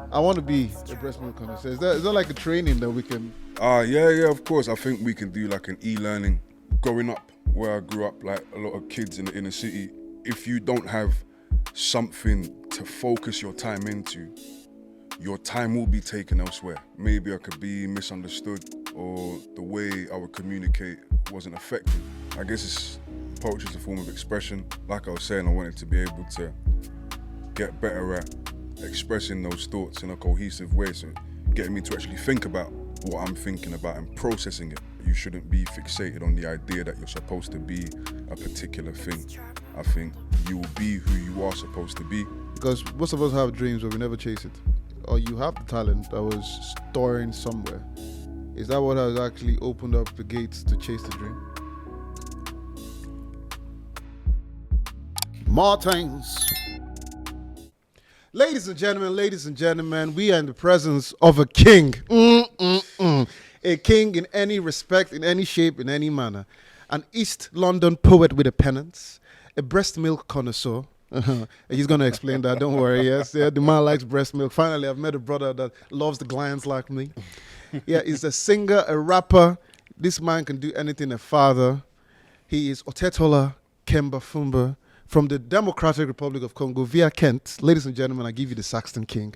I want to be a breastmilk connoisseur. Is there like a training that we can? Yeah, of course. I think we can do like an e-learning. Growing up where I grew up, like a lot of kids in the inner city, if you don't have something to focus your time into, your time will be taken elsewhere. Maybe I could be misunderstood or the way I would communicate wasn't effective. I guess poetry is a form of expression. Like I was saying, I wanted to be able to get better at expressing those thoughts in a cohesive way, so getting me to actually think about what I'm thinking about and processing it. You shouldn't be fixated on the idea that you're supposed to be a particular thing. I think you will be who you are supposed to be. Because most of us have dreams but we never chase it. Or you have the talent that was storing somewhere. Is that what has actually opened up the gates to chase the dream? More things. Ladies and gentlemen, we are in the presence of a king. A king in any respect, in any shape, in any manner. An East London poet with a penance. A breastmilk connoisseur. He's going to explain that, don't worry. Yes, yeah, the man likes breast milk. Finally, I've met a brother that loves the glands like me. Yeah, he's a singer, a rapper. This man can do anything, a father. He is Otetola Kemba Fumba from the Democratic Republic of Congo via Kent. Ladies and gentlemen, I give you the Saxon King.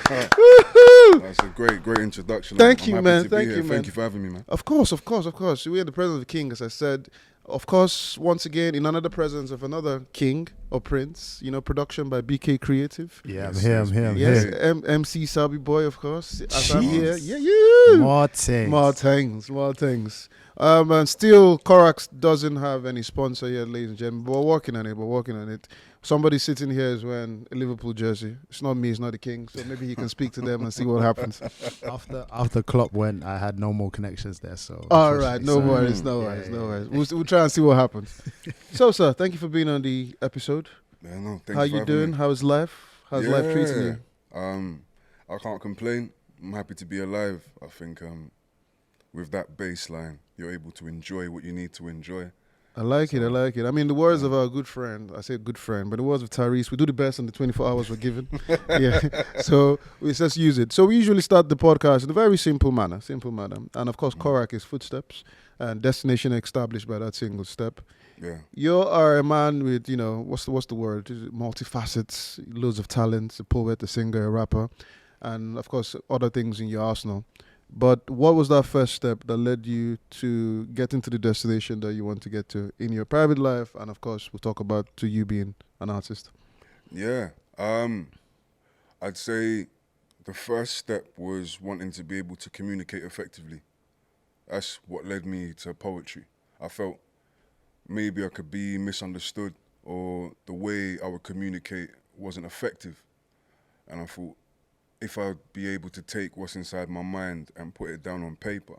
That's a great introduction. Thank you, man. Thank you for having me, man. Of course. We're in the presence of the king, as I said. Of course, once again, in another presence of another king or prince, production by BK Creative. Yeah, I'm here. Yes, MC Sabi Boy, of course. As I'm here. Yeah. More things. And still, Korak doesn't have any sponsor yet, ladies and gentlemen. But we're working on it. Somebody sitting here is wearing a Liverpool jersey. It's not me, it's not the king. So maybe he can speak to them and see what happens. After Klopp went, I had no more connections there. So all right, no worries. We'll try and see what happens. So, sir, thank you for being on the episode. Yeah, no, thank How you for you having doing? me. How's life? How's life treating you? I can't complain. I'm happy to be alive. I think with that baseline, you're able to enjoy what you need to enjoy. I like it. I mean, the words of our good friend, I say good friend, but the words of Tyrese, we do the best in the 24 hours we're given. Yeah. So let's just use it. So we usually start the podcast in a very simple manner. And of course, Korak is footsteps and destination established by that single step. Yeah. You are a man with, what's the word? Multifacets, loads of talents, a poet, a singer, a rapper, and of course, other things in your arsenal. But what was that first step that led you to get into the destination that you want to get to in your private life? And of course, we'll talk about to you being an artist. Yeah. I'd say the first step was wanting to be able to communicate effectively. That's what led me to poetry. I felt maybe I could be misunderstood or the way I would communicate wasn't effective. And I thought, if I'd be able to take what's inside my mind and put it down on paper,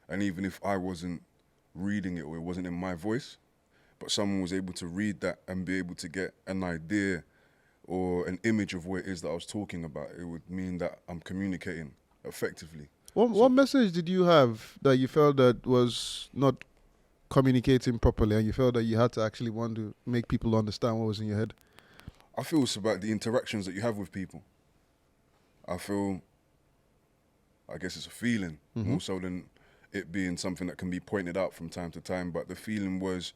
and even if I wasn't reading it or it wasn't in my voice, but someone was able to read that and be able to get an idea or an image of what it is that I was talking about, it would mean that I'm communicating effectively. What message did you have that you felt that was not communicating properly and you felt that you had to actually want to make people understand what was in your head? I feel it's about the interactions that you have with people. I guess it's a feeling, more so than it being something that can be pointed out from time to time. But the feeling was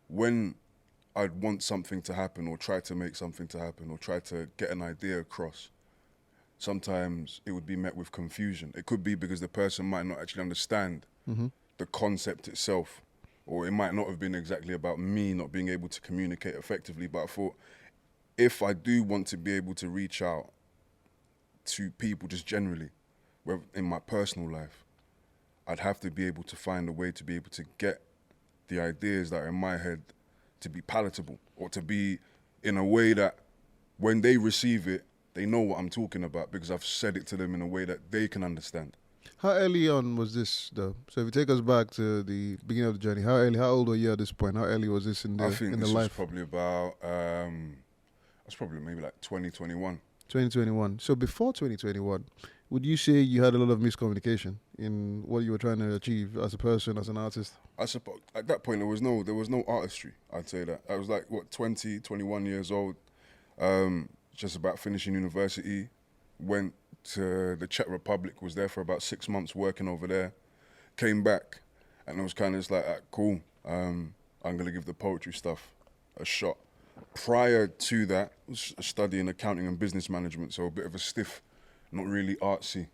when I'd want something to happen or try to make something to happen or try to get an idea across, sometimes it would be met with confusion. It could be because the person might not actually understand the concept itself, or it might not have been exactly about me not being able to communicate effectively. But I thought, if I do want to be able to reach out to people just generally, in my personal life, I'd have to be able to find a way to be able to get the ideas that are in my head to be palatable or to be in a way that when they receive it, they know what I'm talking about because I've said it to them in a way that they can understand. How early on was this, though? So if you take us back to the beginning of the journey, how old were you at this point? How early was this in the life? I think this was probably about, that's probably maybe like 2021. 2021. So before 2021, would you say you had a lot of miscommunication in what you were trying to achieve as a person, as an artist? I suppose at that point there was no artistry. I'd say that I was like 20, 21 years old, just about finishing university. Went to the Czech Republic, was there for about 6 months working over there. Came back, and I was kind of just like, cool, I'm going to give the poetry stuff a shot. Prior to that, I was studying accounting and business management, so a bit of a stiff, not really artsy.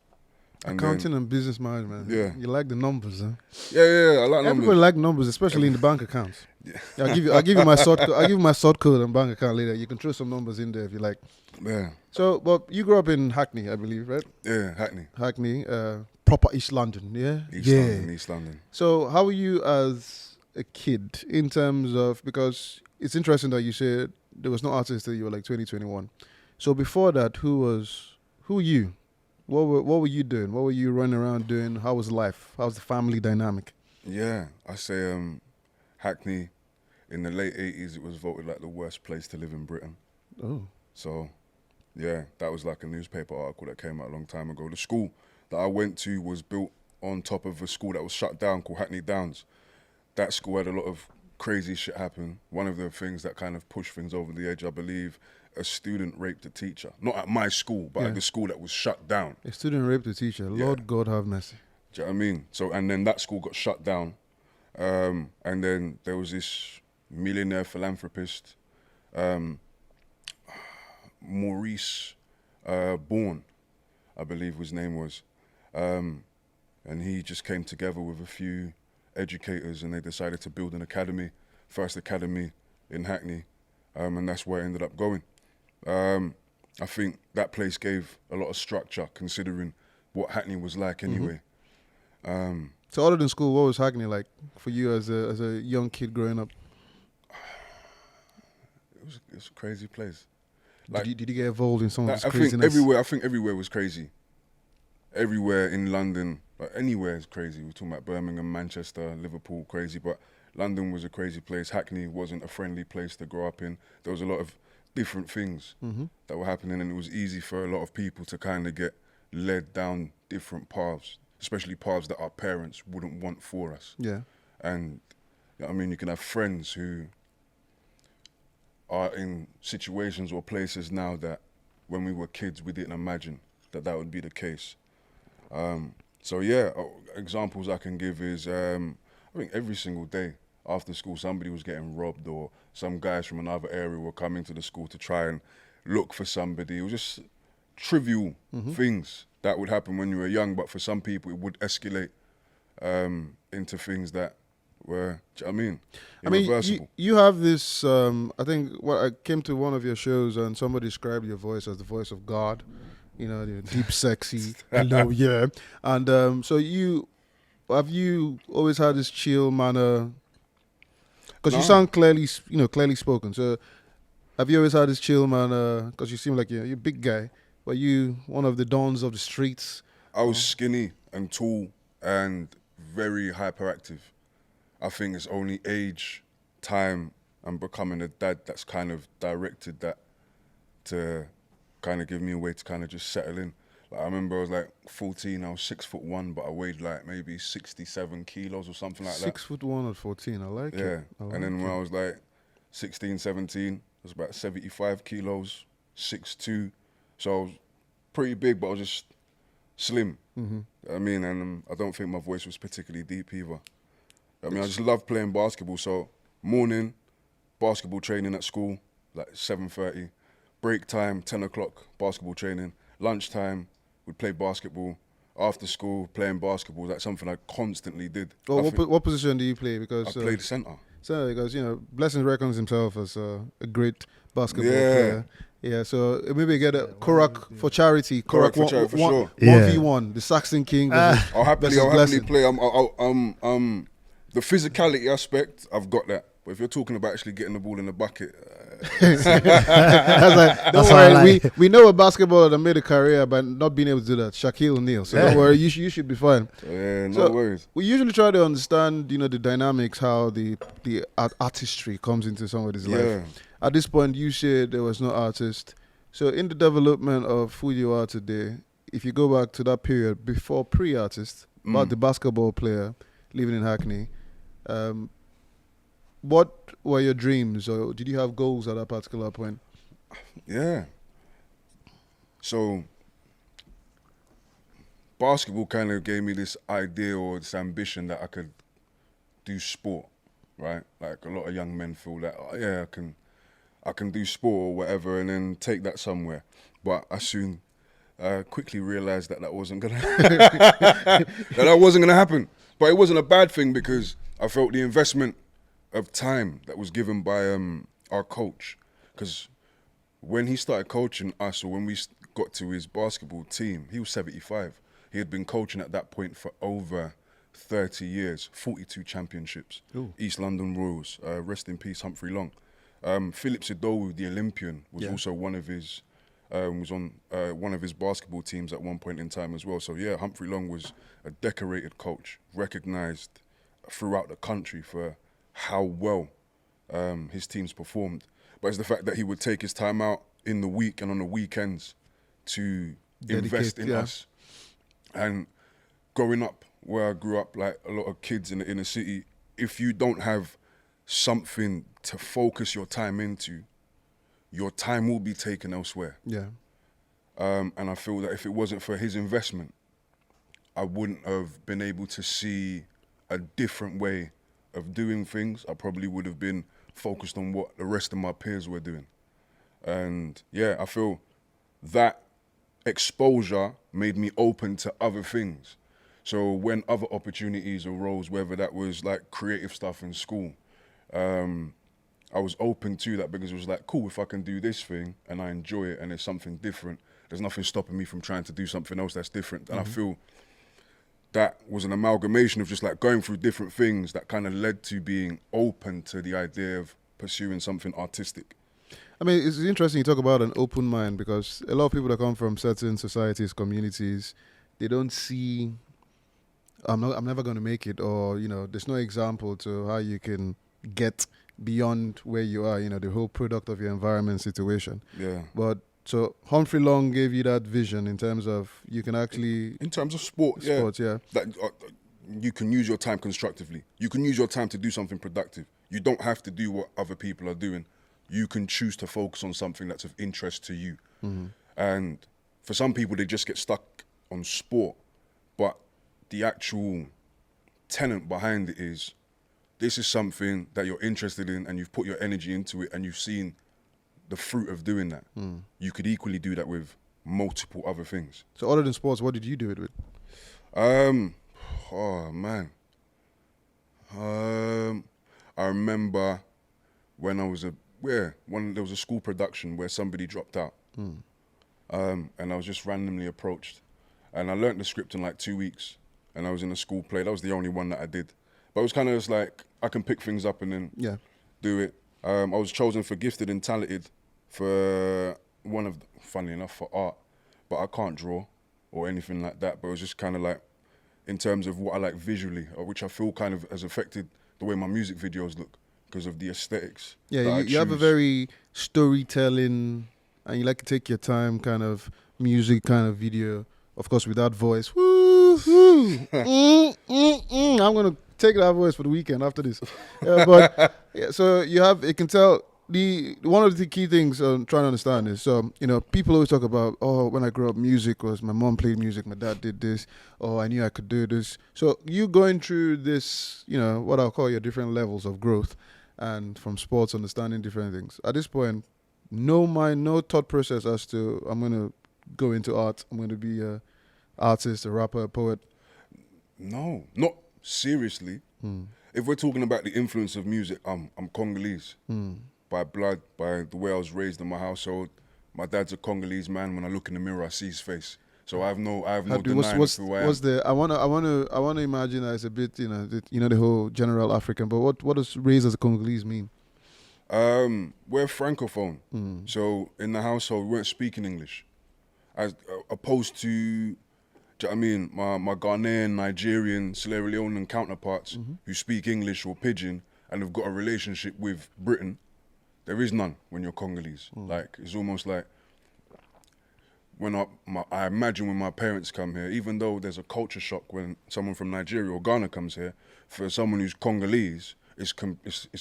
And Accounting and business management. Yeah. You like the numbers, huh? Yeah, I like numbers. Everybody like numbers, especially in the bank accounts. Yeah. I'll give you my sort code. I'll give you my sort code and bank account later. You can throw some numbers in there if you like. Yeah. So, well, you grew up in Hackney, I believe, right? Yeah, Hackney. Hackney, proper East London, yeah? East London. So how were you as a kid in terms of, because it's interesting that you said there was no artist that you were like 2021. So before that, who were you? What were you doing? What were you running around doing? How was life? How was the family dynamic? Yeah, I say Hackney, in the late 80s, it was voted like the worst place to live in Britain. Oh. So, yeah, that was like a newspaper article that came out a long time ago. The school that I went to was built on top of a school that was shut down called Hackney Downs. That school had a lot of crazy shit happen. One of the things that kind of pushed things over the edge, I believe, a student raped a teacher. Not at my school, but at the school that was shut down. A student raped a teacher. Lord God have mercy. Do you know what I mean? So, and then that school got shut down. And then there was this millionaire philanthropist, Maurice Bourne, I believe his name was. And he just came together with a few educators and they decided to build an academy, first academy in Hackney. And that's where I ended up going. I think that place gave a lot of structure considering what Hackney was like anyway. So other than school, what was Hackney like for you as a young kid growing up? It was a crazy place. Like, did you get involved in some of this I craziness? think everywhere was crazy. Everywhere in London, like anywhere is crazy. We're talking about Birmingham, Manchester, Liverpool, crazy. But London was a crazy place. Hackney wasn't a friendly place to grow up in. There was a lot of different things that were happening, and it was easy for a lot of people to kind of get led down different paths, especially paths that our parents wouldn't want for us. Yeah. And you know what I mean, you can have friends who are in situations or places now that when we were kids, we didn't imagine that would be the case. So yeah, examples I can give is, I think every single day after school, somebody was getting robbed or some guys from another area were coming to the school to try and look for somebody. It was just trivial things that would happen when you were young, but for some people it would escalate into things that were, do you know what I mean, irreversible. You have this, I think I came to one of your shows and somebody described your voice as the voice of God. You know, the deep, sexy, hello, yeah. And so have you always had this chill manner? Because you sound clearly spoken. So have you always had this chill manner? Because you seem like you're a big guy. Were you one of the dons of the streets? I was skinny and tall and very hyperactive. I think it's only age, time, and becoming a dad that's kind of directed that to kind of give me a way to kind of just settle in. Like I remember I was like 14, I was 6'1", but I weighed like maybe 67 kilos or something like that. 6'1" at 14, I like it. Yeah, and then when I was like 16, 17, I was about 75 kilos, 6'2". So I was pretty big, but I was just slim. I mean, and I don't think my voice was particularly deep either. I mean, I just loved playing basketball. So morning, basketball training at school, like 7:30. Break time, 10 o'clock, basketball training. Lunchtime, we'd play basketball. After school, playing basketball. That's something I constantly did. Well, what position do you play? Because I played centre. So, because, Blessing reckons himself as a great basketball player. Yeah, so maybe get a Korak for charity. Korak for charity, for sure. 1v1, the Saxon King. I'll happily play. The physicality aspect, I've got that. But if you're talking about actually getting the ball in the bucket, don't worry. We know a basketballer that made a career by not being able to do that. Shaquille O'Neal. So don't worry, you should be fine. Yeah, no worries. We usually try to understand, the dynamics, how the artistry comes into somebody's life. At this point, you said there was no artist. So in the development of who you are today, if you go back to that period before pre-artist, about the basketball player living in Hackney, what were your dreams, or did you have goals at that particular point? Yeah. So basketball kind of gave me this idea or this ambition that I could do sport, right? Like a lot of young men feel that, oh yeah, I can do sport or whatever, and then take that somewhere. But I soon quickly realized that wasn't gonna that wasn't gonna happen. But it wasn't a bad thing because I felt the investment of time that was given by our coach. Because when he started coaching us, or when we got to his basketball team, he was 75. He had been coaching at that point for over 30 years, 42 championships. Ooh. East London Royals, rest in peace, Humphrey Long. Philip Sidowu, the Olympian, was also one of his, was on one of his basketball teams at one point in time as well. So yeah, Humphrey Long was a decorated coach, recognised throughout the country for how well his teams performed. But it's the fact that he would take his time out in the week and on the weekends to invest in us. And growing up where I grew up, like a lot of kids in the inner city, if you don't have something to focus your time into, your time will be taken elsewhere. Yeah. And I feel that if it wasn't for his investment, I wouldn't have been able to see a different way of doing things. I probably would have been focused on what the rest of my peers were doing. And yeah, I feel that exposure made me open to other things. So when other opportunities arose, whether that was like creative stuff in school, I was open to that because it was like, cool, if I can do this thing and I enjoy it and it's something different, there's nothing stopping me from trying to do something else that's different. And I feel that was an amalgamation of just like going through different things that kind of led to being open to the idea of pursuing something artistic. I mean, it's interesting you talk about an open mind because a lot of people that come from certain societies, communities, they don't see, I'm never going to make it, or, you know, there's no example to how you can get beyond where you are, you know, the whole product of your environment situation. Yeah. But so Humphrey Long gave you that vision in terms of you can actually... In terms of sports, yeah. That, you can use your time constructively. You can use your time to do something productive. You don't have to do what other people are doing. You can choose to focus on something that's of interest to you. Mm-hmm. And for some people, they just get stuck on sport. But the actual tenet behind it is, this is something that you're interested in and you've put your energy into it and you've seen the fruit of doing that. You could equally do that with multiple other things. So other than sports, what did you do it with? Oh man. I remember when I was there was a school production where somebody dropped out. And I was just randomly approached. And I learnt the script in like 2 weeks. And I was in a school play. That was the only one that I did. But it was kind of just like, I can pick things up and then do it. I was chosen for gifted and talented for funnily enough, for art. But I can't draw or anything like that. But it was just kind of like, in terms of what I like visually, which I feel kind of has affected the way my music videos look because of the aesthetics. Yeah, you have a very storytelling, and you like to take your time kind of music kind of video. Of course, without voice. Woo-hoo. I'm going to take that voice for the weekend after this. But yeah, so you can tell one of the key things I'm trying to understand is, so, you know, people always talk about, oh, when I grew up, music was, my mom played music, my dad did this, oh, I knew I could do this. So you going through this, you know, what I'll call your different levels of growth and from sports, understanding different things. At this point, no thought process as to, I'm going to go into art, I'm going to be an artist, a rapper, a poet. No, not seriously. If we're talking about the influence of music, I'm Congolese. By blood, by the way I was raised in my household. My dad's a Congolese man. When I look in the mirror, I see his face. So I have no denying who I am. I want to imagine that it's a bit, you know, the whole general African. But what does raised as a Congolese mean? We're francophone. So in the household, we weren't speaking English, as opposed to, do you know what I mean, my Ghanaian, Nigerian, Sierra Leonean counterparts who speak English or pidgin and have got a relationship with Britain. There is none when you're Congolese. Like, it's almost like when I imagine when my parents come here, even though there's a culture shock when someone from Nigeria or Ghana comes here, for someone who's Congolese, it's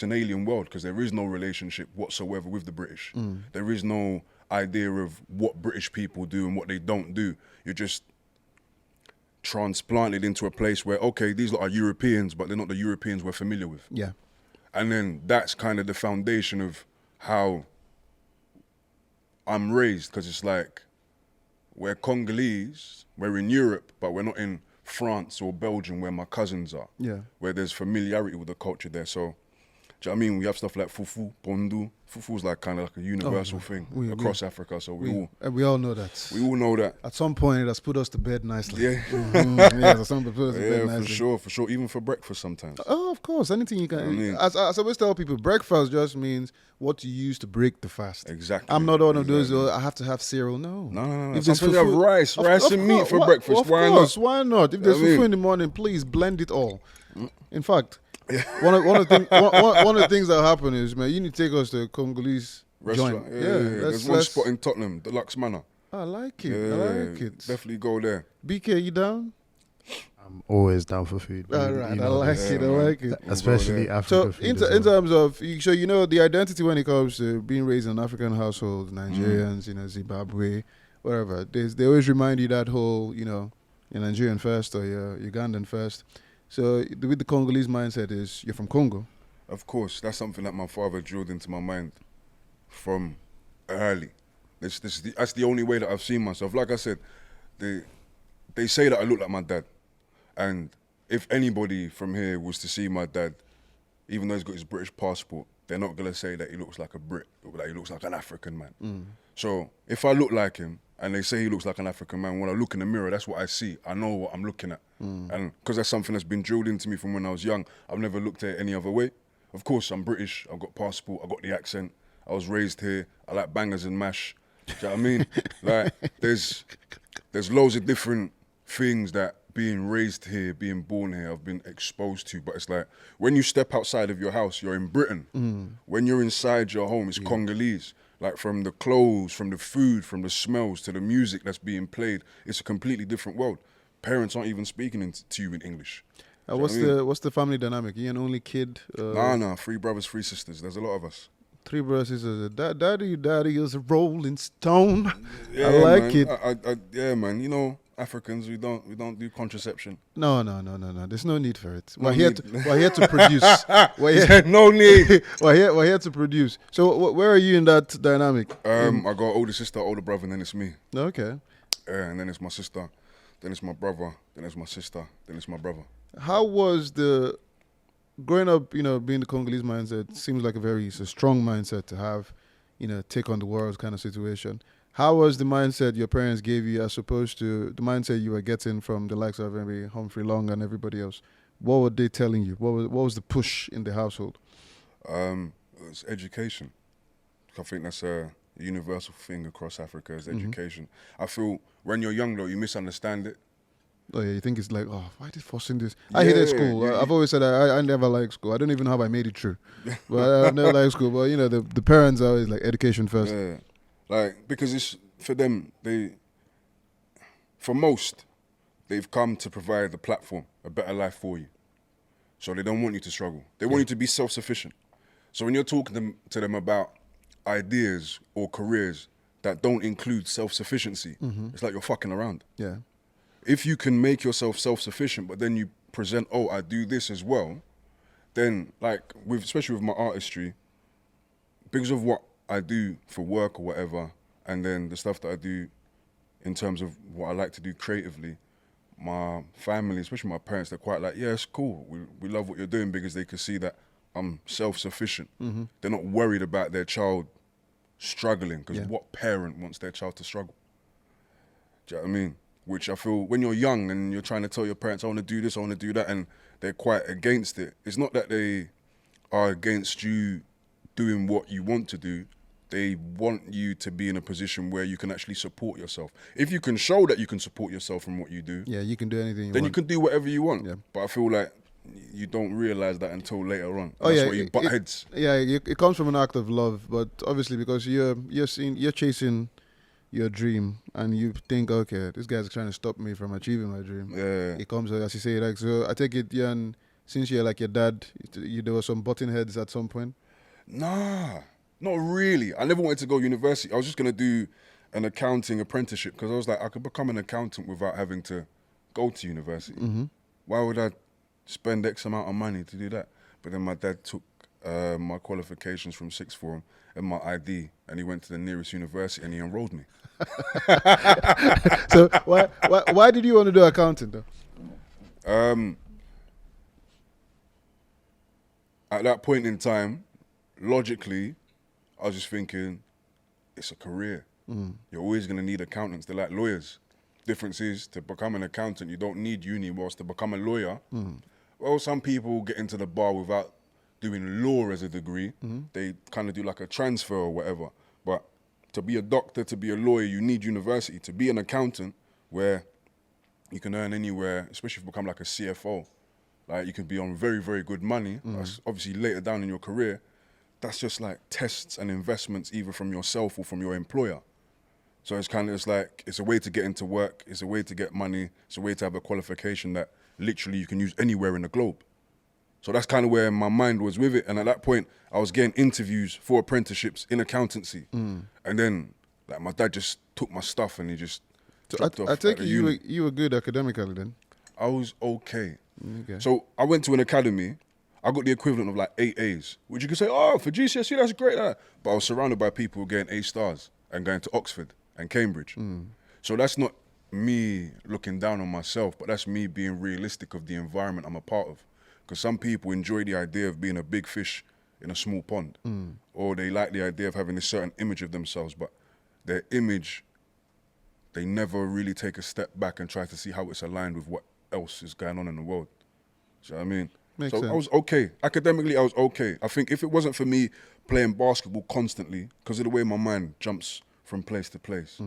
an alien world because there is no relationship whatsoever with the British. There is no idea of what British people do and what they don't do. You're just transplanted into a place where, okay, these lot are Europeans, but they're not the Europeans we're familiar with. Yeah. And then that's kind of the foundation of how I'm raised, because it's like, we're Congolese, we're in Europe, but we're not in France or Belgium where my cousins are. Yeah. Where there's familiarity with the culture there. So, do you know what I mean? We have stuff like fufu, pondu. Fufu's like kind of like a universal thing across Africa. So we all know that. we all know that. At some point, it has put us to bed nicely. Yeah. Yes, at some point, put us to bed Yeah, nicely. for sure. Even for breakfast sometimes. Oh, of course. Anything you can. I mean- as I always tell people, breakfast just means what you use to break the fast. Exactly. I'm not one of those, I have to have cereal. No. No. If there's Sometimes you have rice and meat for breakfast. Why not? Why not? If there's I mean- fufu in the morning, please blend it all. In fact, one of the things that happen is, man, you need to take us to a Congolese Restaurant. joint. There's one spot in Tottenham, Deluxe Manor. I like it. Yeah, I like it. Definitely go there. BK, you down? I'm always down for food. All right, I like it. I like it. Especially there. African So food. in terms of, so you know the identity when it comes to being raised in an African household, Nigerians, Zimbabwe, wherever, they always remind you that whole, you're Nigerian first or you're Ugandan first. So with the Congolese mindset is you're from Congo. Of course, that's something that my father drilled into my mind from early. That's the only way that I've seen myself. Like I said, they say that I look like my dad. And if anybody from here was to see my dad, even though he's got his British passport, they're not going to say that he looks like a Brit, that he looks like an African man. So if I look like him and they say he looks like an African man, when I look in the mirror, that's what I see. I know what I'm looking at. And because that's something that's been drilled into me from when I was young, I've never looked at it any other way. Of course, I'm British, I've got passport, I've got the accent, I was raised here, I like bangers and mash. Do you know what I mean? Like, there's loads of different things that being raised here, being born here, I've been exposed to. But it's like, when you step outside of your house, you're in Britain. When you're inside your home, it's Congolese. Like, from the clothes, from the food, from the smells, to the music that's being played, it's a completely different world. Parents aren't even speaking to you in English. What's the family dynamic? You an only kid? Nah, 3 brothers, 3 sisters. There's a lot of us. 3 brothers, sisters. Daddy is a Rolling Stone. Yeah, I like man. it. Yeah, man. You know, Africans, we don't do contraception. No. There's no need for it. No We're here need. to produce. No need. We're here to produce. So where are you in that dynamic? I got an older sister, older brother, and then it's me. Okay. And then it's my sister, then it's my brother, then it's my sister, then it's my brother. How was the growing up? Being the Congolese mindset seems like it's a strong mindset to have. Take on the world kind of situation. How was the mindset your parents gave you as opposed to the mindset you were getting from the likes of maybe Humphrey Long and everybody else? What were they telling you? What was the push in the household? It's education. I think that's a universal thing across Africa is education. I feel when you're young though, you misunderstand it. Oh yeah, you think it's like, oh, why are they forcing this? I hated school. Yeah. I've always said I never liked school. I don't even know how I made it through. But I never liked school. But the parents are always like education first. Yeah. Like, because it's for them, for most, they've come to provide a platform, a better life for you. So they don't want you to struggle. They want you to be self-sufficient. So when you're talking to them about ideas or careers that don't include self-sufficiency, it's like you're fucking around. Yeah. If you can make yourself self-sufficient, but then you present, oh, I do this as well, then like, especially with my artistry, because of what I do for work or whatever, and then the stuff that I do in terms of what I like to do creatively, my family, especially my parents, they're quite like, yeah, it's cool. We love what you're doing because they can see that I'm self-sufficient. They're not worried about their child struggling, because what parent wants their child to struggle? Do you know what I mean? Which I feel when you're young and you're trying to tell your parents, I want to do this, I want to do that, and they're quite against it. It's not that they are against you doing what you want to do. They want you to be in a position where you can actually support yourself. If you can show that you can support yourself from what you do, Yeah, you can do anything you then want. you can do whatever you want. Yeah. But I feel like you don't realize that until later on. Oh, That's yeah, why you butt heads. Yeah, it comes from an act of love, but obviously because you're chasing your dream and you think, okay, this guy's trying to stop me from achieving my dream. Yeah. It comes, as you say, like, so I take it, and since you're like your dad, there were some button heads at some point. Nah, Not really. I never wanted to go university. I was just going to do an accounting apprenticeship because I was like, I could become an accountant without having to go to university. Why would I spend X amount of money to do that? But then my dad took my qualifications from sixth form and my ID, and he went to the nearest university and he enrolled me. So why did you want to do accounting though? At that point in time, logically, I was just thinking, it's a career. You're always going to need accountants. They're like lawyers. Difference is, to become an accountant, you don't need uni, whilst to become a lawyer, well, some people get into the bar without doing law as a degree. They kind of do like a transfer or whatever. But to be a doctor, to be a lawyer, you need university. To be an accountant, where you can earn anywhere, especially if you become like a CFO, like you could be on very, very good money. That's obviously later down in your career. That's just like tests and investments either from yourself or from your employer. So it's kind of, it's like, it's a way to get into work, it's a way to get money, it's a way to have a qualification that literally you can use anywhere in the globe. So that's kind of where my mind was with it. And at that point, I was getting interviews for apprenticeships in accountancy. And then like my dad just took my stuff and he just dropped off. I take at it the you uni. were good academically then. I was okay. Okay. So I went to an academy. I got the equivalent of like 8 A's, which you could say, oh, for GCSE, that's great. But I was surrounded by people getting A stars and going to Oxford and Cambridge. So that's not me looking down on myself, but that's me being realistic of the environment I'm a part of. Because some people enjoy the idea of being a big fish in a small pond, or they like the idea of having a certain image of themselves, but their image, they never really take a step back and try to see how it's aligned with what else is going on in the world. Do you know what I mean? Makes So sense. I was okay. Academically, I was okay. I think if it wasn't for me playing basketball constantly, because of the way my mind jumps from place to place,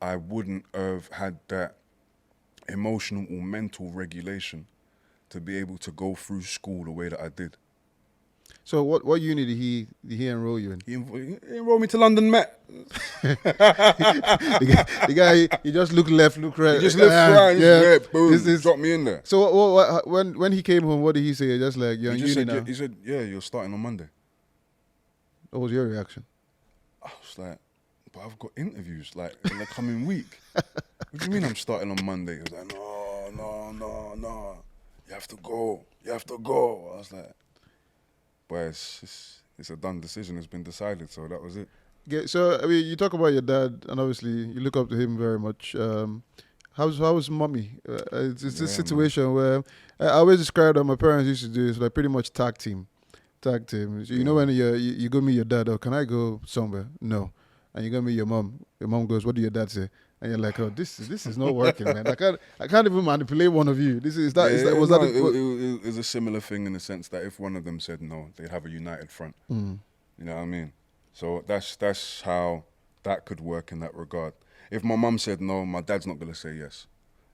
I wouldn't have had that emotional or mental regulation to be able to go through school the way that I did. So what uni did he enroll you in? He enrolled me to London Met. the guy, he just look left, look right. He just looked around, yeah. boom, dropped me in there. So when he came home, what did he say? Just like, you're in uni now. He said, yeah, you're starting on Monday. What was your reaction? I was like, but I've got interviews like in the coming week. What do you mean I'm starting on Monday? He was like, no. You have to go. I was like, but it's a done decision. It's been decided, so that was it. Okay, so I mean, you talk about your dad, and obviously you look up to him very much. How's mommy? It's this situation where I always describe that my parents used to do is like pretty much tag team. So you know when you go meet your dad, oh, can I go somewhere? No. And you go meet your mom. Your mom goes, what did your dad say? And you're like, oh, this is not working, man. I can't even manipulate one of you. It was a similar thing in the sense that if one of them said no, they'd have a united front. You know what I mean? So that's how that could work in that regard. If my mum said no, my dad's not gonna say yes.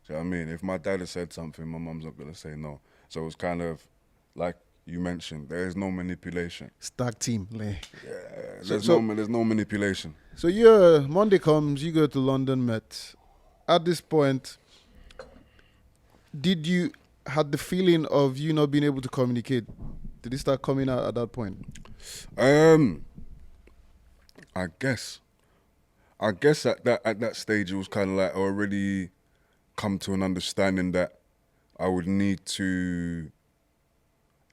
Do you know what I mean? If my dad had said something, my mum's not gonna say no. So it's kind of like you mentioned, there is no manipulation. Stack team. Yeah, there's no manipulation. So Monday comes, you go to London Met. At this point, did you had the feeling of you not being able to communicate? Did it start coming out at that point? I guess at that stage it was kind of like I already come to an understanding that I would need to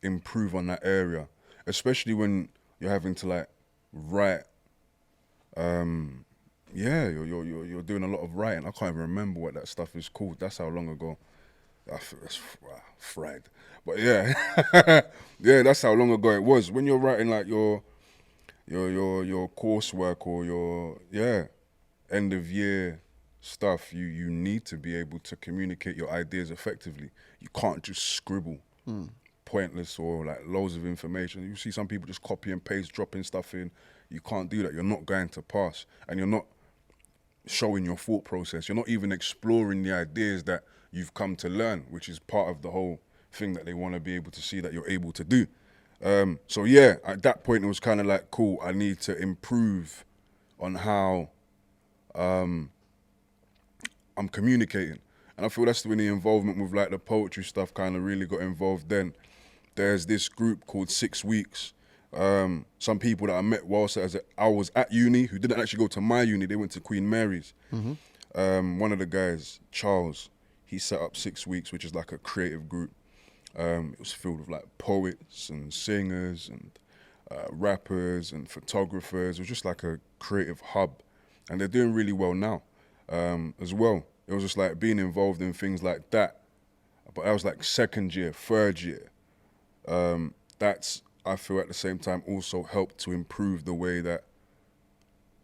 improve on that area, especially when you're having to like write. You're doing a lot of writing. I can't even remember what that stuff is called. That's how long ago. That's fried. But yeah, yeah, that's how long ago it was. When you're writing like your coursework or your end of year stuff, you need to be able to communicate your ideas effectively. You can't just scribble. Pointless or like loads of information. You see some people just copy and paste, dropping stuff in. You can't do that. You're not going to pass, and you're not showing your thought process. You're not even exploring the ideas that you've come to learn, which is part of the whole thing that they want to be able to see that you're able to do. So yeah, at that point it was kind of like, cool, I need to improve on how I'm communicating. And I feel that's when the involvement with like the poetry stuff kind of really got involved then. There's this group called 6 Weeks Some people that I met whilst I was at uni who didn't actually go to my uni, they went to Queen Mary's. One of the guys, Charles, he set up 6 Weeks, which is like a creative group. It was filled with like poets and singers and rappers and photographers. It was just like a creative hub, and they're doing really well now as well. It was just like being involved in things like that. But I was like second year, third year. That's, I feel at the same time, also helped to improve the way that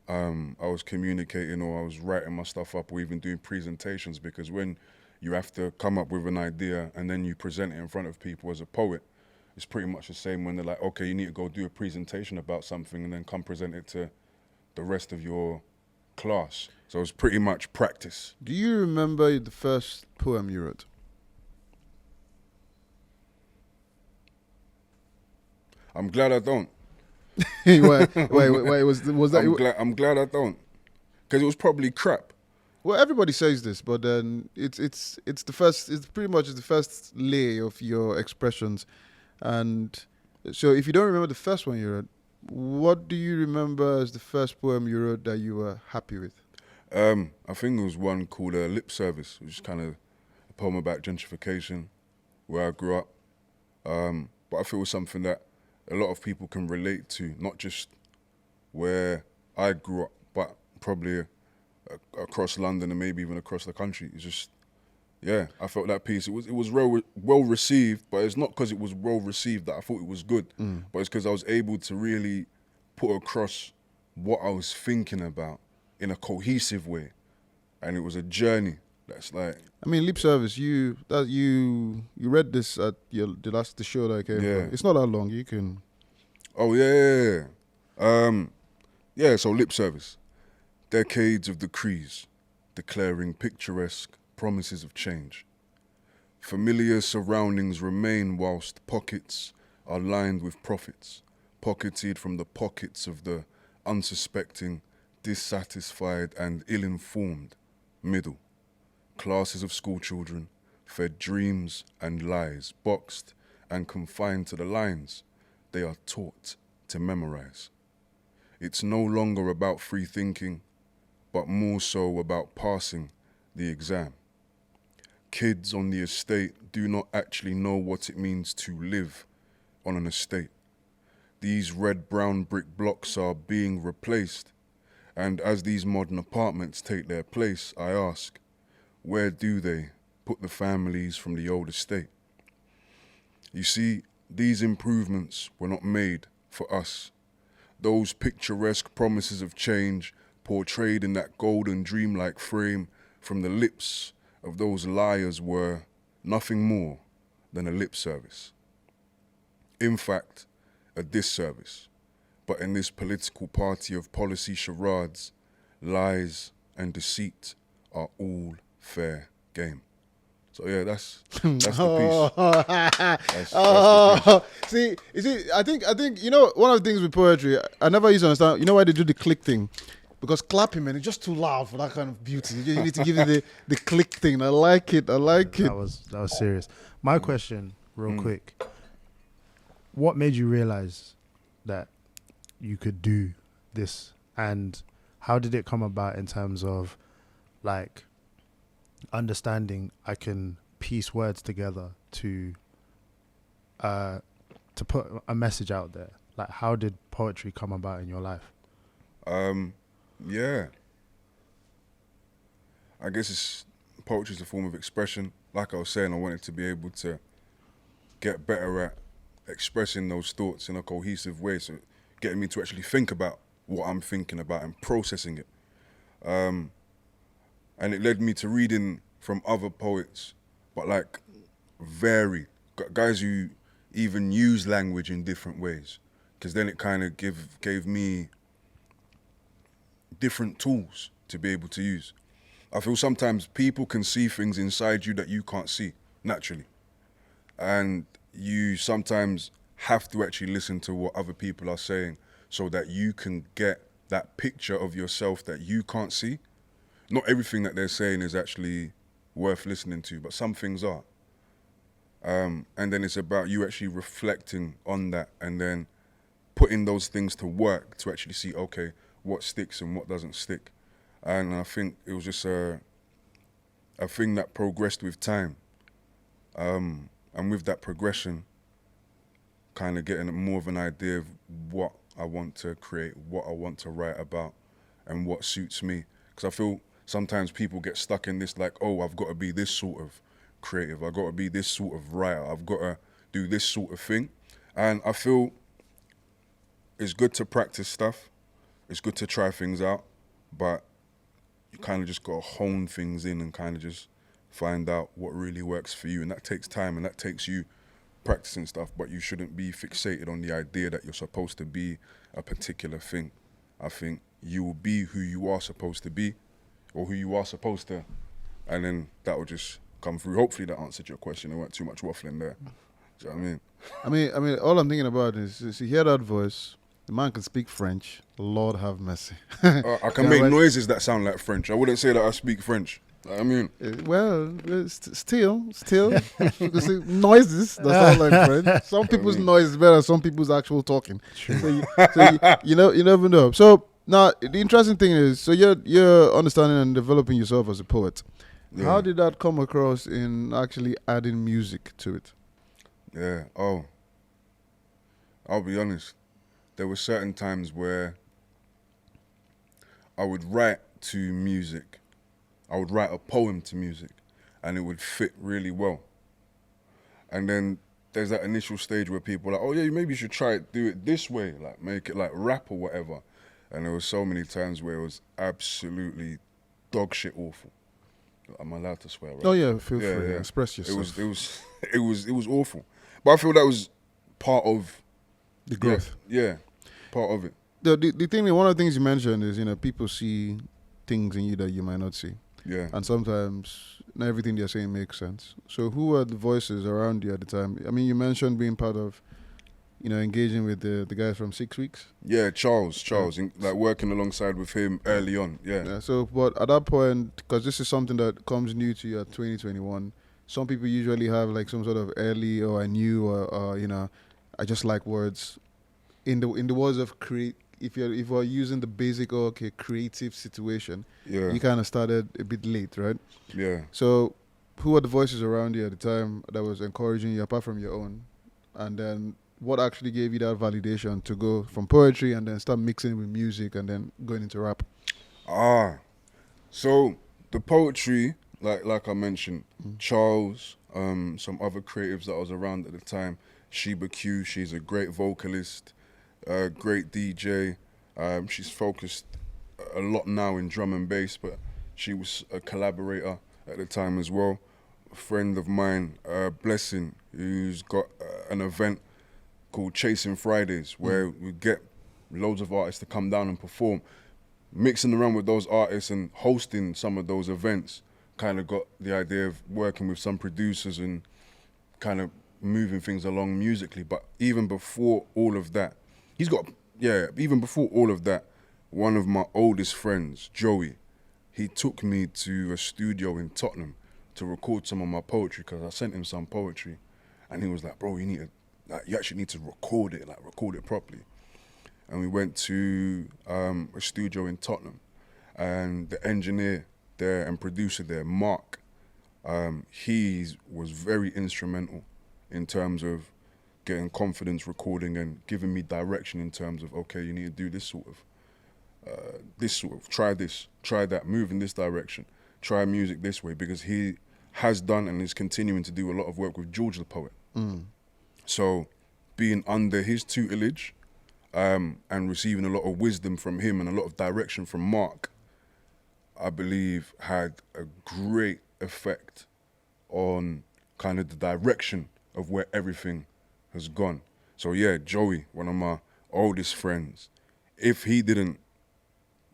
I was communicating or I was writing my stuff up or even doing presentations, because when you have to come up with an idea and then you present it in front of people as a poet, it's pretty much the same when they're like, okay, you need to go do a presentation about something and then come present it to the rest of your class. So it's pretty much practice. Do you remember the first poem you wrote? I'm glad I don't. wait, was that? I'm glad I don't, because it was probably crap. Well, everybody says this, but then it's the first. It's pretty much the first layer of your expressions, and so if you don't remember the first one you wrote, what do you remember as the first poem you wrote that you were happy with? I think there was one called Lip Service, which is kind of a poem about gentrification, where I grew up. But I feel it was something that a lot of people can relate to, not just where I grew up, but probably across London and maybe even across the country. It's just, yeah, I felt that piece. It was well received, but it's not because it was well received that I thought it was good, but it's because I was able to really put across what I was thinking about in a cohesive way, and it was a journey. That's like, I mean, Lip Service. You read this at the show that I came. Yeah. From. It's not that long. You can. oh yeah. So Lip Service, decades of decrees, declaring picturesque promises of change. Familiar surroundings remain whilst pockets are lined with profits, pocketed from the pockets of the unsuspecting, dissatisfied and ill-informed middle. Classes of school children, fed dreams and lies, boxed and confined to the lines they are taught to memorize. It's no longer about free thinking, but more so about passing the exam. Kids on the estate do not actually know what it means to live on an estate. These red-brown brick blocks are being replaced, and as these modern apartments take their place, I ask, where do they put the families from the old estate? You see, these improvements were not made for us. Those picturesque promises of change portrayed in that golden dreamlike frame from the lips of those liars were nothing more than a lip service. In fact, a disservice. But in this political party of policy charades, lies and deceit are all fair game. So yeah, that's the piece. That's the piece. See, you see, I think one of the things with poetry, I never used to understand. You know why they do the click thing? Because clapping, man, it's just too loud for that kind of beauty. You need to give it the click thing. I like it. That was serious. My question, real quick: what made you realize that you could do this, and how did it come about in terms of like understanding I can piece words together to put a message out there? Like, how did poetry come about in your life? Yeah. I guess poetry is a form of expression. Like I was saying, I wanted to be able to get better at expressing those thoughts in a cohesive way, so getting me to actually think about what I'm thinking about and processing it. And it led me to reading from other poets, but like varied, guys who even use language in different ways, because then it kind of gave me different tools to be able to use. I feel sometimes people can see things inside you that you can't see naturally, and you sometimes have to actually listen to what other people are saying so that you can get that picture of yourself that you can't see. Not everything that they're saying is actually worth listening to, but some things are. And then it's about you actually reflecting on that and then putting those things to work to actually see, okay, what sticks and what doesn't stick. And I think it was just a thing that progressed with time. And with that progression, kind of getting more of an idea of what I want to create, what I want to write about, and what suits me. Because I feel sometimes people get stuck in this, like, oh, I've got to be this sort of creative, I've got to be this sort of writer, I've got to do this sort of thing. And I feel it's good to practice stuff, it's good to try things out, but you kind of just got to hone things in and kind of just find out what really works for you. And that takes time, and that takes you practicing stuff, but you shouldn't be fixated on the idea that you're supposed to be a particular thing. I think you will be who you are supposed to be, or who you are supposed to, and then that will just come through. Hopefully that answered your question. There weren't too much waffling there. Do you know what I mean? I mean, all I'm thinking about is you hear that voice. The man can speak French. Lord have mercy. I can make noises that sound like French. I wouldn't say that I speak French. I mean, well, still, noises that sound like French. Some people's noise is better than some people's actual talking. True. So you never know. So now the interesting thing is, so you're understanding and developing yourself as a poet. Yeah. How did that come across in actually adding music to it? Yeah. Oh, I'll be honest. There were certain times where I would write to music. I would write a poem to music, and it would fit really well. And then there's that initial stage where people are like, oh yeah, maybe you should try it, do it this way, like make it like rap or whatever. And there were so many times where it was absolutely dog shit awful. I'm allowed to swear, right? Oh yeah, feel free. Yeah. Express yourself. It was awful. But I feel that was part of the growth. Yeah, part of it. The thing, one of the things you mentioned is, people see things in you that you might not see. Yeah. And sometimes not everything they're saying makes sense. So who were the voices around you at the time? I mean, you mentioned being part of, engaging with the guys from 6 Weeks. Yeah, Charles, like working alongside with him early on. Yeah. So, but at that point, because this is something that comes new to you at 2021, some people usually have like some sort of early or I knew or I just like words. In the words of create. If you're using the basic creative situation, you kind of started a bit late, right? Yeah. So, who were the voices around you at the time that was encouraging you apart from your own? And then, what actually gave you that validation to go from poetry and then start mixing with music and then going into rap? So the poetry, like I mentioned, Charles, some other creatives that I was around at the time, Sheba Q, she's a great vocalist. Great DJ. She's focused a lot now in drum and bass, but she was a collaborator at the time as well. A friend of mine, Blessing, who's got an event called Chasing Fridays, where we get loads of artists to come down and perform. Mixing around with those artists and hosting some of those events, kind of got the idea of working with some producers and kind of moving things along musically. But even before all of that, even before all of that, one of my oldest friends, Joey, he took me to a studio in Tottenham to record some of my poetry because I sent him some poetry, and he was like, bro, you actually need to record it properly. And we went to a studio in Tottenham, and the engineer there and producer there, Mark, he was very instrumental in terms of getting confidence recording and giving me direction in terms of, okay, you need to do this sort of, try this, try that, move in this direction, try music this way, because he has done and is continuing to do a lot of work with George the Poet. So being under his tutelage and receiving a lot of wisdom from him and a lot of direction from Mark, I believe had a great effect on kind of the direction of where everything has gone. So yeah, Joey, one of my oldest friends, if he didn't,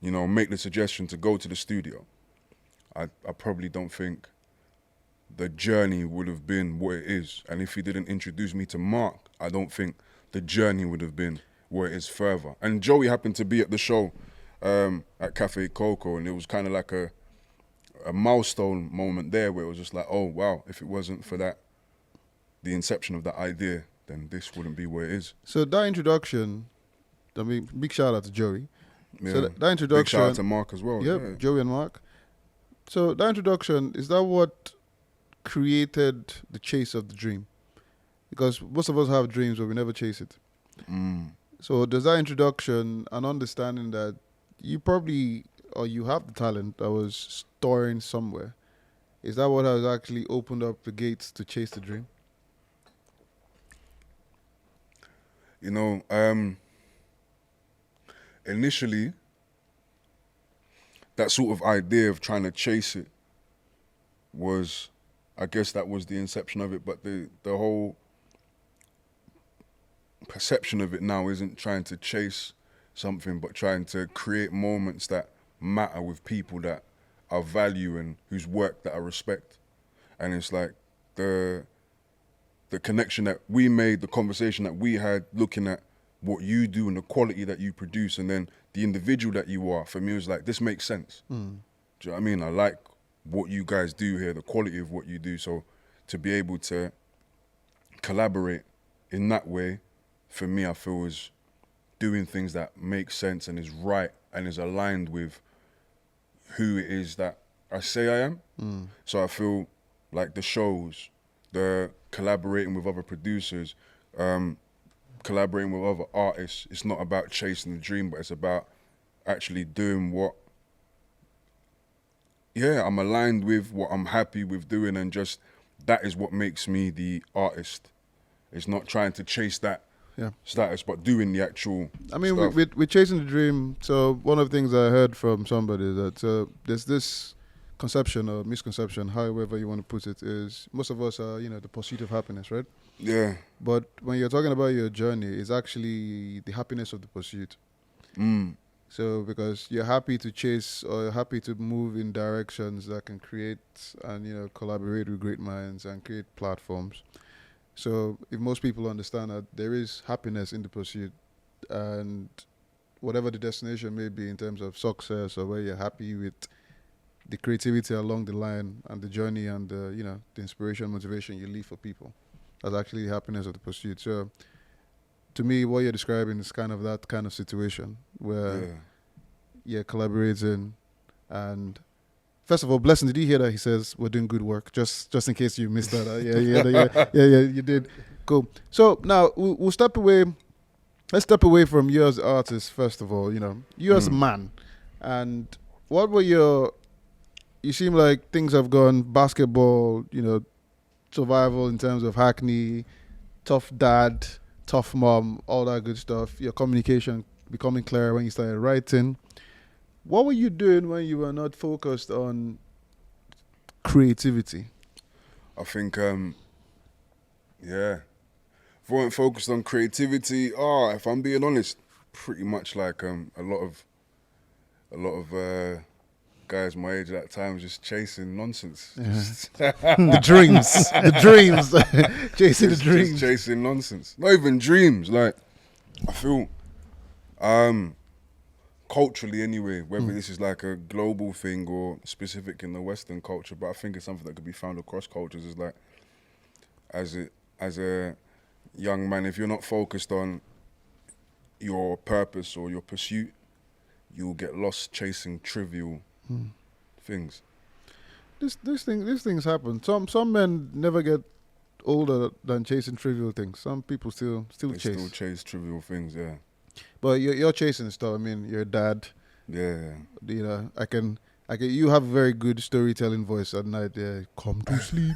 make the suggestion to go to the studio, I probably don't think the journey would have been what it is. And if he didn't introduce me to Mark, I don't think the journey would have been where it is further. And Joey happened to be at the show at Cafe Coco, and it was kind of like a milestone moment there where it was just like, oh wow, if it wasn't for that, the inception of that idea, then this wouldn't be where it is. So that introduction I mean, big shout out to Joey. Yeah. So that introduction. Big shout out to Mark as well. Yep, Yeah. Joey and Mark. So that introduction, is that what created the chase of the dream? Because most of us have dreams, but we never chase it. So does that introduction, an understanding that you probably, or you have the talent that was storing somewhere, is that what has actually opened up the gates to chase the dream? You know, initially, that sort of idea of trying to chase it was, I guess that was the inception of it, but the whole perception of it now isn't trying to chase something, but trying to create moments that matter with people that I value and whose work that I respect. And it's like the connection that we made, the conversation that we had, looking at what you do and the quality that you produce, and then the individual that you are, for me, it was like, this makes sense. Do you know what I mean? I like what you guys do here, the quality of what you do. So to be able to collaborate in that way, for me, I feel is doing things that make sense and is right and is aligned with who it is that I say I am. So I feel like the shows, the collaborating with other producers, collaborating with other artists, it's not about chasing the dream, but it's about actually doing what, I'm aligned with, what I'm happy with doing, and just that is what makes me the artist. It's not trying to chase that status, but doing the actual stuff. We're chasing the dream. So one of the things I heard from somebody is that there's this conception or misconception, however you want to put it, is most of us are, the pursuit of happiness, right? Yeah. But when you're talking about your journey, it's actually the happiness of the pursuit. So because you're happy to chase or you're happy to move in directions that can create and, collaborate with great minds and create platforms. So if most people understand that there is happiness in the pursuit, and whatever the destination may be in terms of success or where you're happy with the creativity along the line and the journey and the inspiration, motivation you leave for people, that's actually the happiness of the pursuit. So to me, what you're describing is kind of that kind of situation where you're collaborating. And first of all, Blessing, did you hear that he says we're doing good work? Just in case you missed that. Yeah, you did. Cool. So now we'll step away. Let's step away from you as an artist, first of all. You as a man. And what were you seem like things have gone basketball, survival in terms of Hackney, tough dad, tough mom, all that good stuff. Your communication becoming clearer when you started writing. What were you doing when you were not focused on creativity? I think, if I weren't focused on creativity, if I'm being honest, pretty much like a lot of guys my age at that time just chasing nonsense. The dreams, chasing the dreams. Just chasing nonsense. Not even dreams. Like, I feel, culturally anyway, whether this is like a global thing or specific in the Western culture, but I think it's something that could be found across cultures, is like, as a young man, if you're not focused on your purpose or your pursuit, you'll get lost chasing trivial things. These things happen. Some men never get older than chasing trivial things. Some people still chase. Still chase trivial things, yeah. But you're chasing stuff. I mean, you're a dad. Yeah. I can. You have a very good storytelling voice at night. Yeah, come to sleep.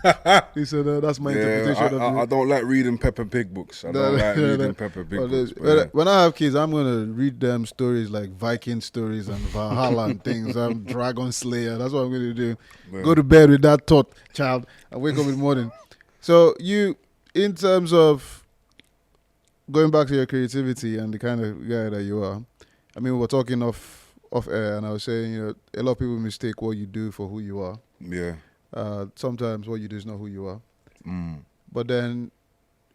He said, that's my interpretation of it. I don't like reading Peppa Pig books. I don't like reading Peppa Pig books. When I have kids, I'm gonna read them stories like Viking stories and Valhalla and things. I'm Dragon Slayer. That's what I'm gonna do. Yeah. Go to bed with that thought, child, and wake up in the morning. So you, in terms of going back to your creativity and the kind of guy that you are, I mean, we were talking off air, and I was saying, a lot of people mistake what you do for who you are. Yeah. Sometimes what you do is not who you are. But then,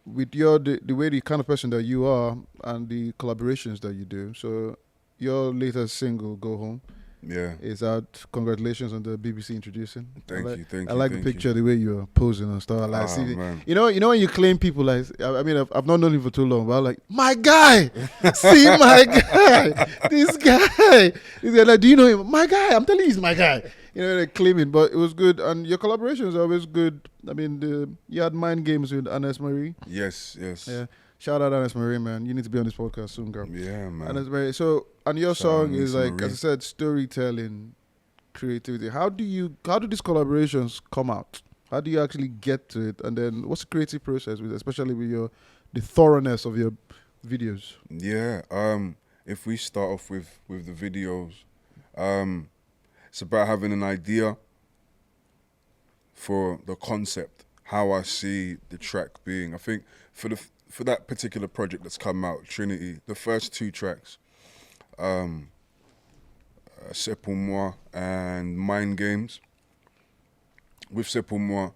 with the way the kind of person that you are and the collaborations that you do, so your latest single, Go Home, Yeah. It's out. Congratulations on the BBC introducing. Thank you. I like the picture, the way you're posing and stuff. I like see, Man. you know when you claim people like. I mean, I've not known him for too long, but I'm like, my guy, see my guy, this guy. Like, do you know him? My guy. I'm telling you, he's my guy. You know, they're claiming, but it was good, and your collaborations are always good. I mean, you had Mind Games with Aneesamarie. Yes. Yeah. Shout out Aneesamarie, man. You need to be on this podcast soon, girl. Yeah, man. Aneesamarie. So, and your Shout out song is like, Aneesamarie. as I said, storytelling, creativity. How do these collaborations come out? How do you actually get to it? And then, what's the creative process with, especially with the thoroughness of your videos? Yeah. If we start off with the videos, it's about having an idea for the concept, how I see the track being. I think for that particular project that's come out, Trinity, the first 2 tracks, C'est pour moi and Mind Games. With C'est pour moi,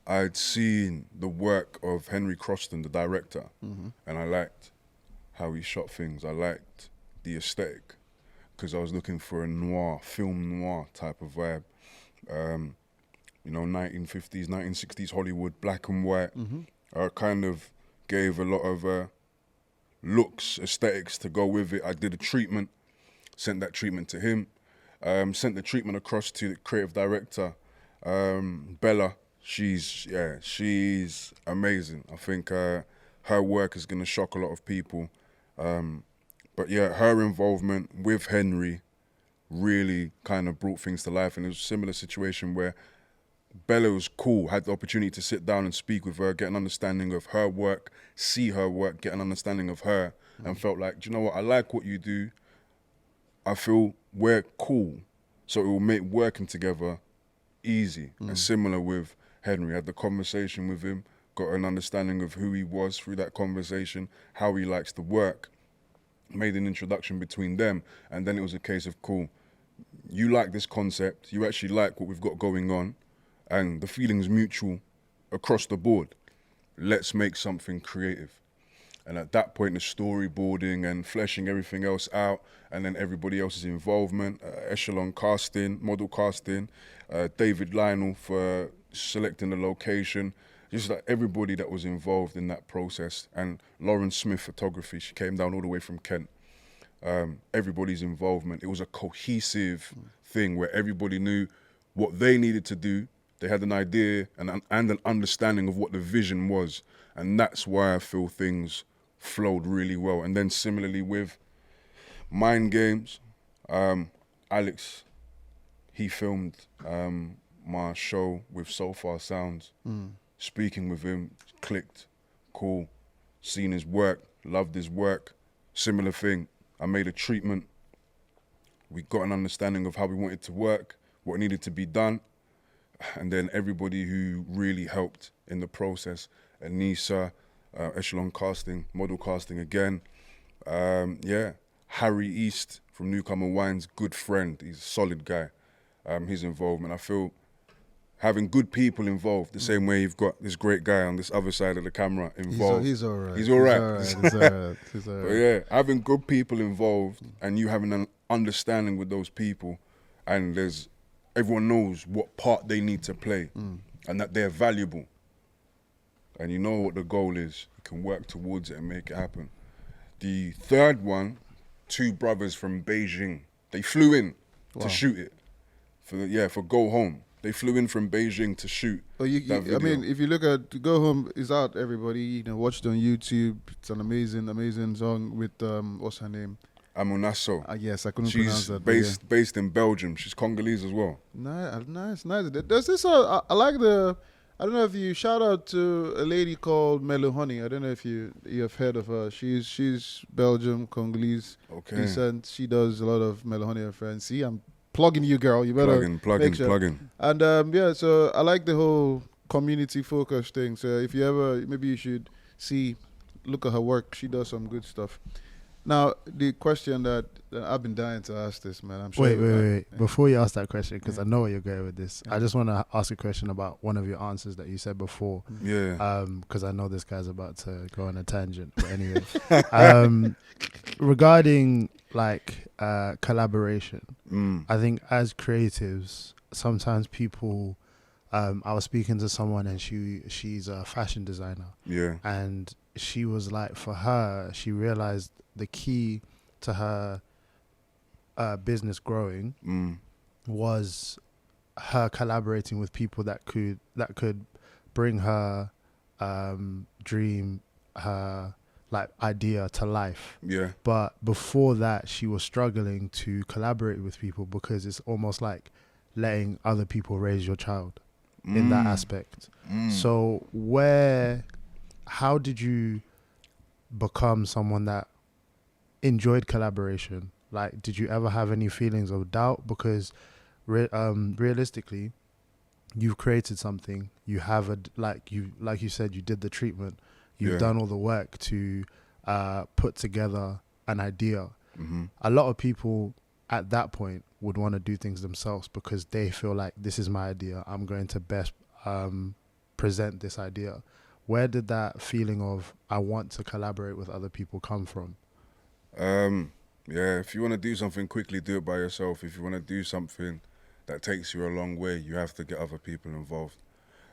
I'd seen the work of Henry Croston, the director, and I liked how he shot things. I liked the aesthetic, because I was looking for a film noir type of vibe. 1950s, 1960s Hollywood, black and white. I kind of gave a lot of looks, aesthetics to go with it. I did a treatment, sent that treatment to him, sent the treatment across to the creative director, Bella. She's amazing. I think her work is going to shock a lot of people. But yeah, her involvement with Henry really kind of brought things to life. And it was a similar situation where Bella was cool, had the opportunity to sit down and speak with her, get an understanding of her work, see her work, get an understanding of her, and felt like, do you know what, I like what you do. I feel we're cool, so it will make working together easy. And similar with Henry, I had the conversation with him, got an understanding of who he was through that conversation, how he likes to work, made an introduction between them, and then it was a case of, cool, you like this concept, you actually like what we've got going on, and the feeling's mutual across the board. Let's make something creative. And at that point, the storyboarding and fleshing everything else out, and then everybody else's involvement, Echelon casting, model casting, David Lionel for selecting the location, just like everybody that was involved in that process. And Lauren Smith photography, she came down all the way from Kent. Everybody's involvement, it was a cohesive thing where everybody knew what they needed to do. They had an idea and an understanding of what the vision was. And that's why I feel things flowed really well. And then similarly with Mind Games, Alex, he filmed my show with So Far Sounds. Speaking with him, clicked, cool, seen his work, loved his work. Similar thing, I made a treatment. We got an understanding of how we wanted to work, what needed to be done. And then everybody who really helped in the process, Anissa, Echelon casting, model casting again. Harry East from Newcomer Wines, good friend. He's a solid guy. His involvement. I feel having good people involved, the same way you've got this great guy on this other side of the camera involved. He's all right. He's all right. He's all right. But yeah, having good people involved and you having an understanding with those people, and everyone knows what part they need to play and that they're valuable. And you know what the goal is. You can work towards it and make it happen. The third one, 2 brothers from Beijing. They flew in to shoot it for Go Home. They flew in from Beijing to shoot that video. I mean, if you look at Go Home, it's out, everybody. Watch it on YouTube. It's an amazing, amazing song with, what's her name? Amunaso. Yes, I couldn't pronounce that. She's based in Belgium. She's Congolese as well. Nice. There's this, I like I don't know if you shout out to a lady called Melo Honey. I don't know if you have heard of her. She's Belgium, Congolese descent. She does a lot of Melo Honey, her friends. See, I'm plugging you, girl. You better Plugging. And so I like the whole community focus thing. So if you ever, maybe you should look at her work. She does some good stuff. Now, the question that I've been dying to ask this, man. I'm sure. Wait. Before you ask that question, because I know where you're going with this, I just want to ask a question about one of your answers that you said before. Yeah. Because I know this guy's about to go on a tangent. But anyway, regarding like collaboration, I think as creatives, sometimes people. I was speaking to someone and she's a fashion designer. Yeah. And she was like, for her, she realized the key to her business growing was her collaborating with people that could bring her dream, her like idea to life. Yeah. But before that, she was struggling to collaborate with people because it's almost like letting other people raise your child in that aspect. So how did you become someone that enjoyed collaboration? Like, did you ever have any feelings of doubt? Because realistically, you've created something. You have like you said, you did the treatment. You've done all the work to put together an idea. A lot of people at that point would want to do things themselves because they feel like, this is my idea. I'm going to best present this idea. Where did that feeling of I want to collaborate with other people come from? Yeah, if you want to do something quickly, do it by yourself. If you want to do something that takes you a long way, you have to get other people involved.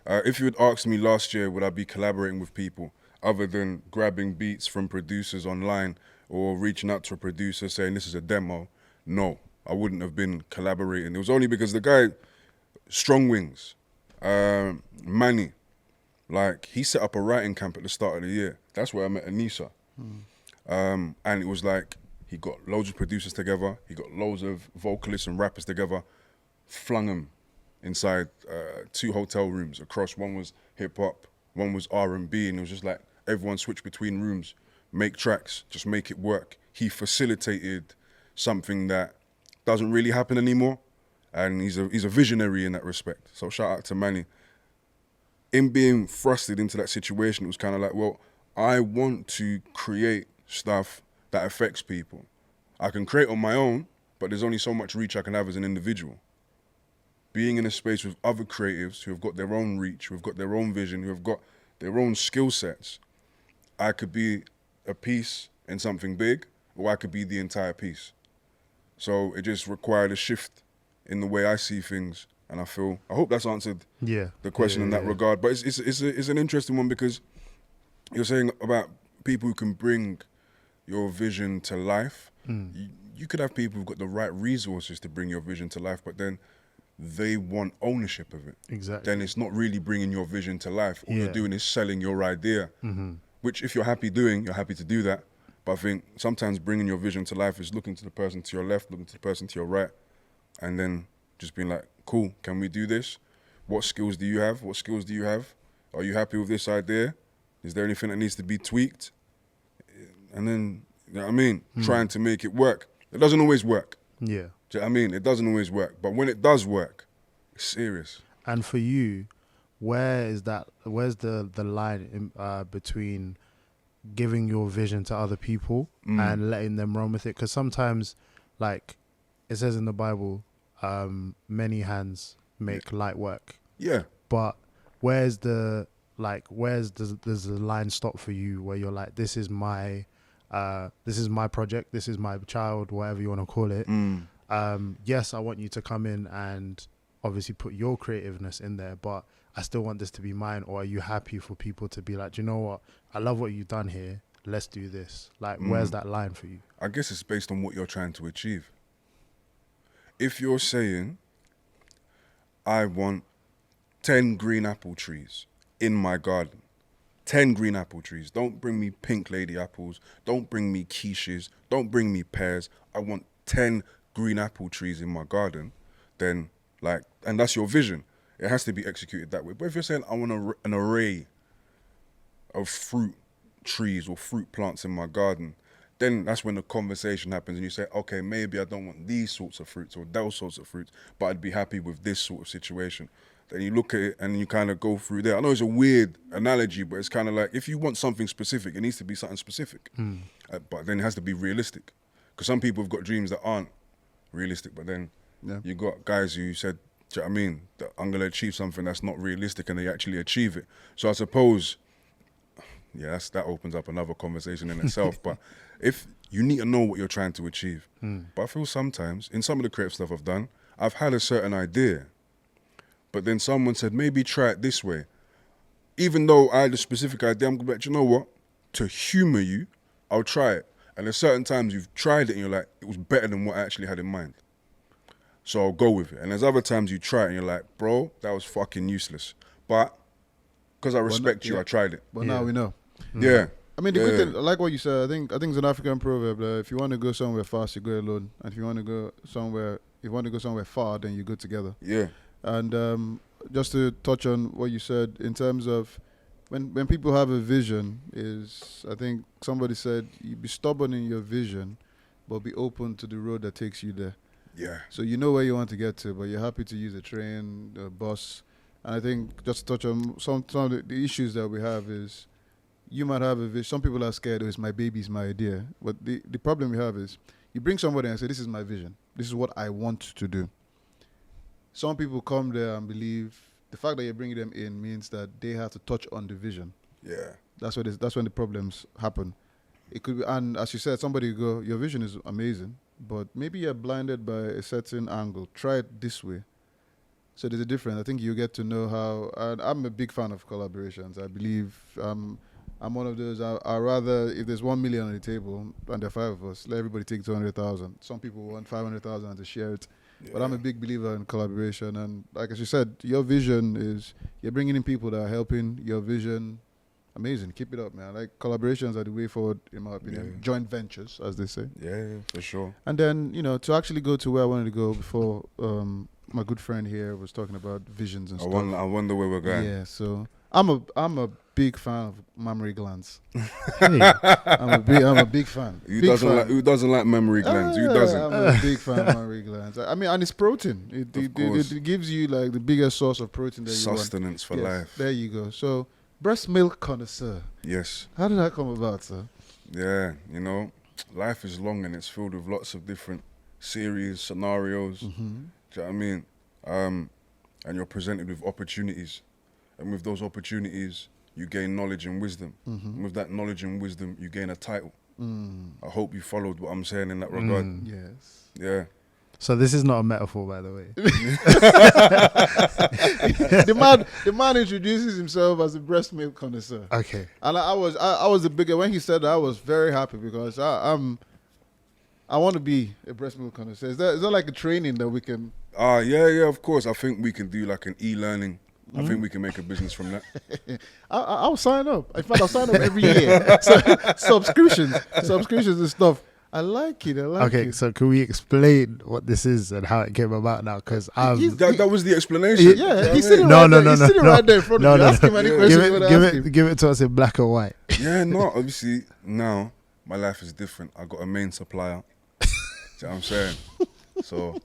If you had asked me last year, would I be collaborating with people other than grabbing beats from producers online or reaching out to a producer saying this is a demo? No, I wouldn't have been collaborating. It was only because the guy, Strong Wings, Manny, like he set up a writing camp at the start of the year. That's where I met Anissa. And it was like, he got loads of producers together, he got loads of vocalists and rappers together, flung them inside 2 hotel rooms across. One was hip hop, one was R&B, and it was just like everyone switched between rooms, make tracks, just make it work. He facilitated something that doesn't really happen anymore, and he's a visionary in that respect. So shout out to Manny. In being thrusted into that situation, it was kind of like, well, I want to create stuff that affects people. I can create on my own, but there's only so much reach I can have as an individual. Being in a space with other creatives who have got their own reach, who have got their own vision, who have got their own skill sets, I could be a piece in something big, or I could be the entire piece. So it just required a shift in the way I see things, and I hope that's answered the question in that regard. But it's an interesting one because you're saying about people who can bring your vision to life. You could have people who've got the right resources to bring your vision to life, but then they want ownership of it. Exactly. Then it's not really bringing your vision to life. All you're doing is selling your idea, which if you're happy doing, you're happy to do that. But I think sometimes bringing your vision to life is looking to the person to your left, looking to the person to your right, and then just being like, cool, can we do this? What skills do you have? What skills do you have? Are you happy with this idea? Is there anything that needs to be tweaked? And then, you know what I mean? Trying to make it work. It doesn't always work. Yeah. Do you know what I mean? It doesn't always work. But when it does work, it's serious. And for you, where's the line between giving your vision to other people and letting them run with it? Because sometimes, like it says in the Bible, many hands make light work. Yeah. But where's the line stop for you where you're like, this is my project, this is my child, whatever you want to call it. Yes, I want you to come in and obviously put your creativeness in there, but I still want this to be mine. Or are you happy for people to be like, do you know what? I love what you've done here. Let's do this. Like, where's that line for you? I guess it's based on what you're trying to achieve. If you're saying, I want 10 green apple trees in my garden, 10 green apple trees. Don't bring me pink lady apples. Don't bring me quiches. Don't bring me pears. I want 10 green apple trees in my garden. Then, and that's your vision. It has to be executed that way. But if you're saying, I want an array of fruit trees or fruit plants in my garden, then that's when the conversation happens and you say, okay, maybe I don't want these sorts of fruits or those sorts of fruits, but I'd be happy with this sort of situation. then you look at it and you kind of go through there. I know it's a weird analogy, but it's kind of like if you want something specific, it needs to be something specific. But then it has to be realistic. Because some people have got dreams that aren't realistic, but then you got guys who said, do you know what I mean, that I'm going to achieve something that's not realistic and they actually achieve it. So I suppose, that opens up another conversation in itself. But if you need to know what you're trying to achieve. But I feel sometimes, in some of the creative stuff I've done, I've had a certain idea, but then someone said, maybe try it this way. Even though I had a specific idea, I'm going to be like, you know what? To humour you, I'll try it. And there's certain times you've tried it and you're like, it was better than what I actually had in mind. So I'll go with it. And there's other times you try it and you're like, bro, that was fucking useless. But because I respect you, I tried it. But now we know. Yeah. I mean, the good thing, I like what you said. I think it's an African proverb that if you want to go somewhere fast, you go alone. And if you want to go somewhere far, then you go together. Yeah. And just to touch on what you said in terms of when people have a vision, I think somebody said, you be stubborn in your vision, but be open to the road that takes you there. Yeah. So you know where you want to get to, but you're happy to use a train, a bus. And I think just to touch on some of the issues that we have is you might have a vision. Some people are scared, it's my baby, it's my idea. But the problem we have is you bring somebody and say, this is my vision. This is what I want to do. Some people come there and believe the fact that you're bringing them in means that they have to touch on the vision. Yeah. That's when the problems happen. It could be, and as you said, somebody go, your vision is amazing, but maybe you're blinded by a certain angle. Try it this way. So there's a difference. I think you get to know how. And I'm a big fan of collaborations. I believe I'm one of those. I rather, if there's 1 million on the table and there are 5 of us, let everybody take 200,000. Some people want 500,000 to share it. Yeah. But I'm a big believer in collaboration. And like as you said, your vision is you're bringing in people that are helping your vision. Amazing. Keep it up, man. Like collaborations are the way forward, in my opinion. Yeah. Joint ventures, as they say. Yeah, for sure. And then, to actually go to where I wanted to go before my good friend here was talking about visions and stuff. I wonder where we're going. Yeah, so I'm a big fan of mammary glands. I'm a big fan. Who doesn't like mammary glands? Who doesn't? I'm a big fan of mammary glands. I mean, and it's protein. It gives you like the biggest source of protein that you want. Sustenance for life. There you go. So, Breastmilk Connoisseur. Yes. How did that come about, sir? Yeah, life is long and it's filled with lots of different series, scenarios. Do you know what I mean? And you're presented with opportunities. And with those opportunities, you gain knowledge and wisdom. And with that knowledge and wisdom, you gain a title. I hope you followed what I'm saying in that regard. Yes. Yeah. So this is not a metaphor, by the way. the man introduces himself as a breastmilk connoisseur. Okay. And I was the bigger when he said that. I was very happy because I want to be a breastmilk connoisseur. Is that like a training that we can? Yeah, of course. I think we can do like an e-learning. I think we can make a business from that. I'll sign up. In fact, I'll sign up every year. Subscriptions and stuff. I like it. Okay, so can we explain what this is and how it came about now? Because that was the explanation. Yeah, he's sitting right there in front of you. Ask him any questions. Give it to us in black and white. Yeah, no, obviously now my life is different. I got a main supplier. Do you know what I'm saying? So, do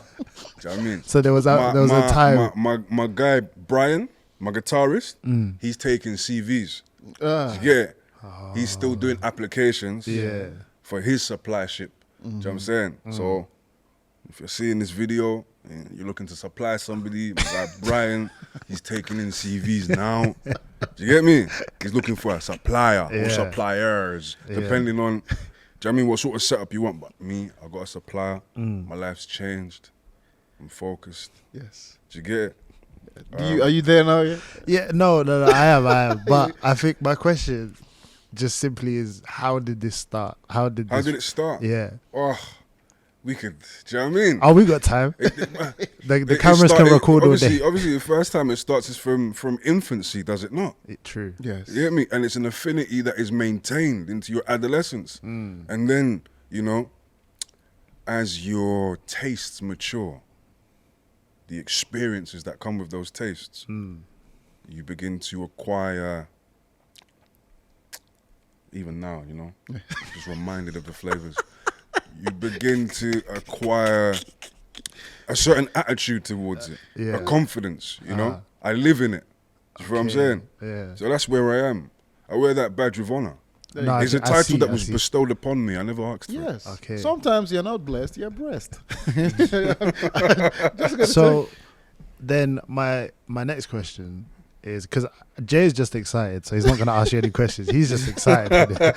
you know what I mean? So there was a time. My guy Brian, my guitarist, he's taking CVs. Yeah. He's still doing applications for his supply ship. Do you know what I'm saying? So if you're seeing this video and you're looking to supply somebody, my guy Brian, he's taking in CVs now. Do you get me? He's looking for a supplier or suppliers, depending on, do you know what I mean, what sort of setup you want. But me, I got a supplier. My life's changed. I'm focused. Yes. Do you get it? Are you there now yet? Yeah, no, I am. But I think my question just simply is, how did this start? How did it start? Yeah. Oh, we could, do you know what I mean? Oh, we got time. The cameras can record all day. Obviously, the first time it starts is from infancy, does it not? True. Yes. You get me? And it's an affinity that is maintained into your adolescence. And then, as your tastes mature, the experiences that come with those tastes, you begin to acquire, even now, just reminded of the flavors. You begin to acquire a certain attitude towards it, Yeah. a confidence, you know. I live in it. Do you know what I'm saying? Yeah. So that's where I am. I wear that badge with honor. No, It's a I title see, that I was see. bestowed upon me. I never asked for it. Yes. Okay. Sometimes you're not blessed, you're blessed. Just gonna So then my next question is, because Jay's just excited, so he's not going to ask you any questions. He's just excited.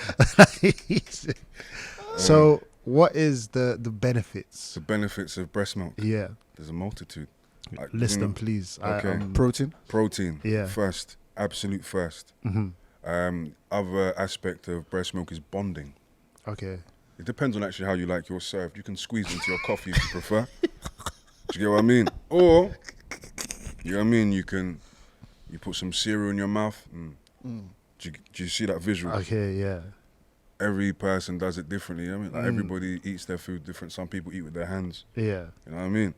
So what is the benefits? The benefits of breast milk. Yeah. There's a multitude. List you know, them, please. Okay. protein. Protein. Yeah. First. Absolute first. Mhm. Other aspect of breast milk is bonding. Okay. It depends on actually how you like yours served. You can squeeze into your coffee if you prefer. Do you get what I mean? Or, you know what I mean? You put some cereal in your mouth. Do you see that visual? Okay, yeah. Every person does it differently. I mean, like everybody eats their food different. Some people eat with their hands. Yeah. You know what I mean?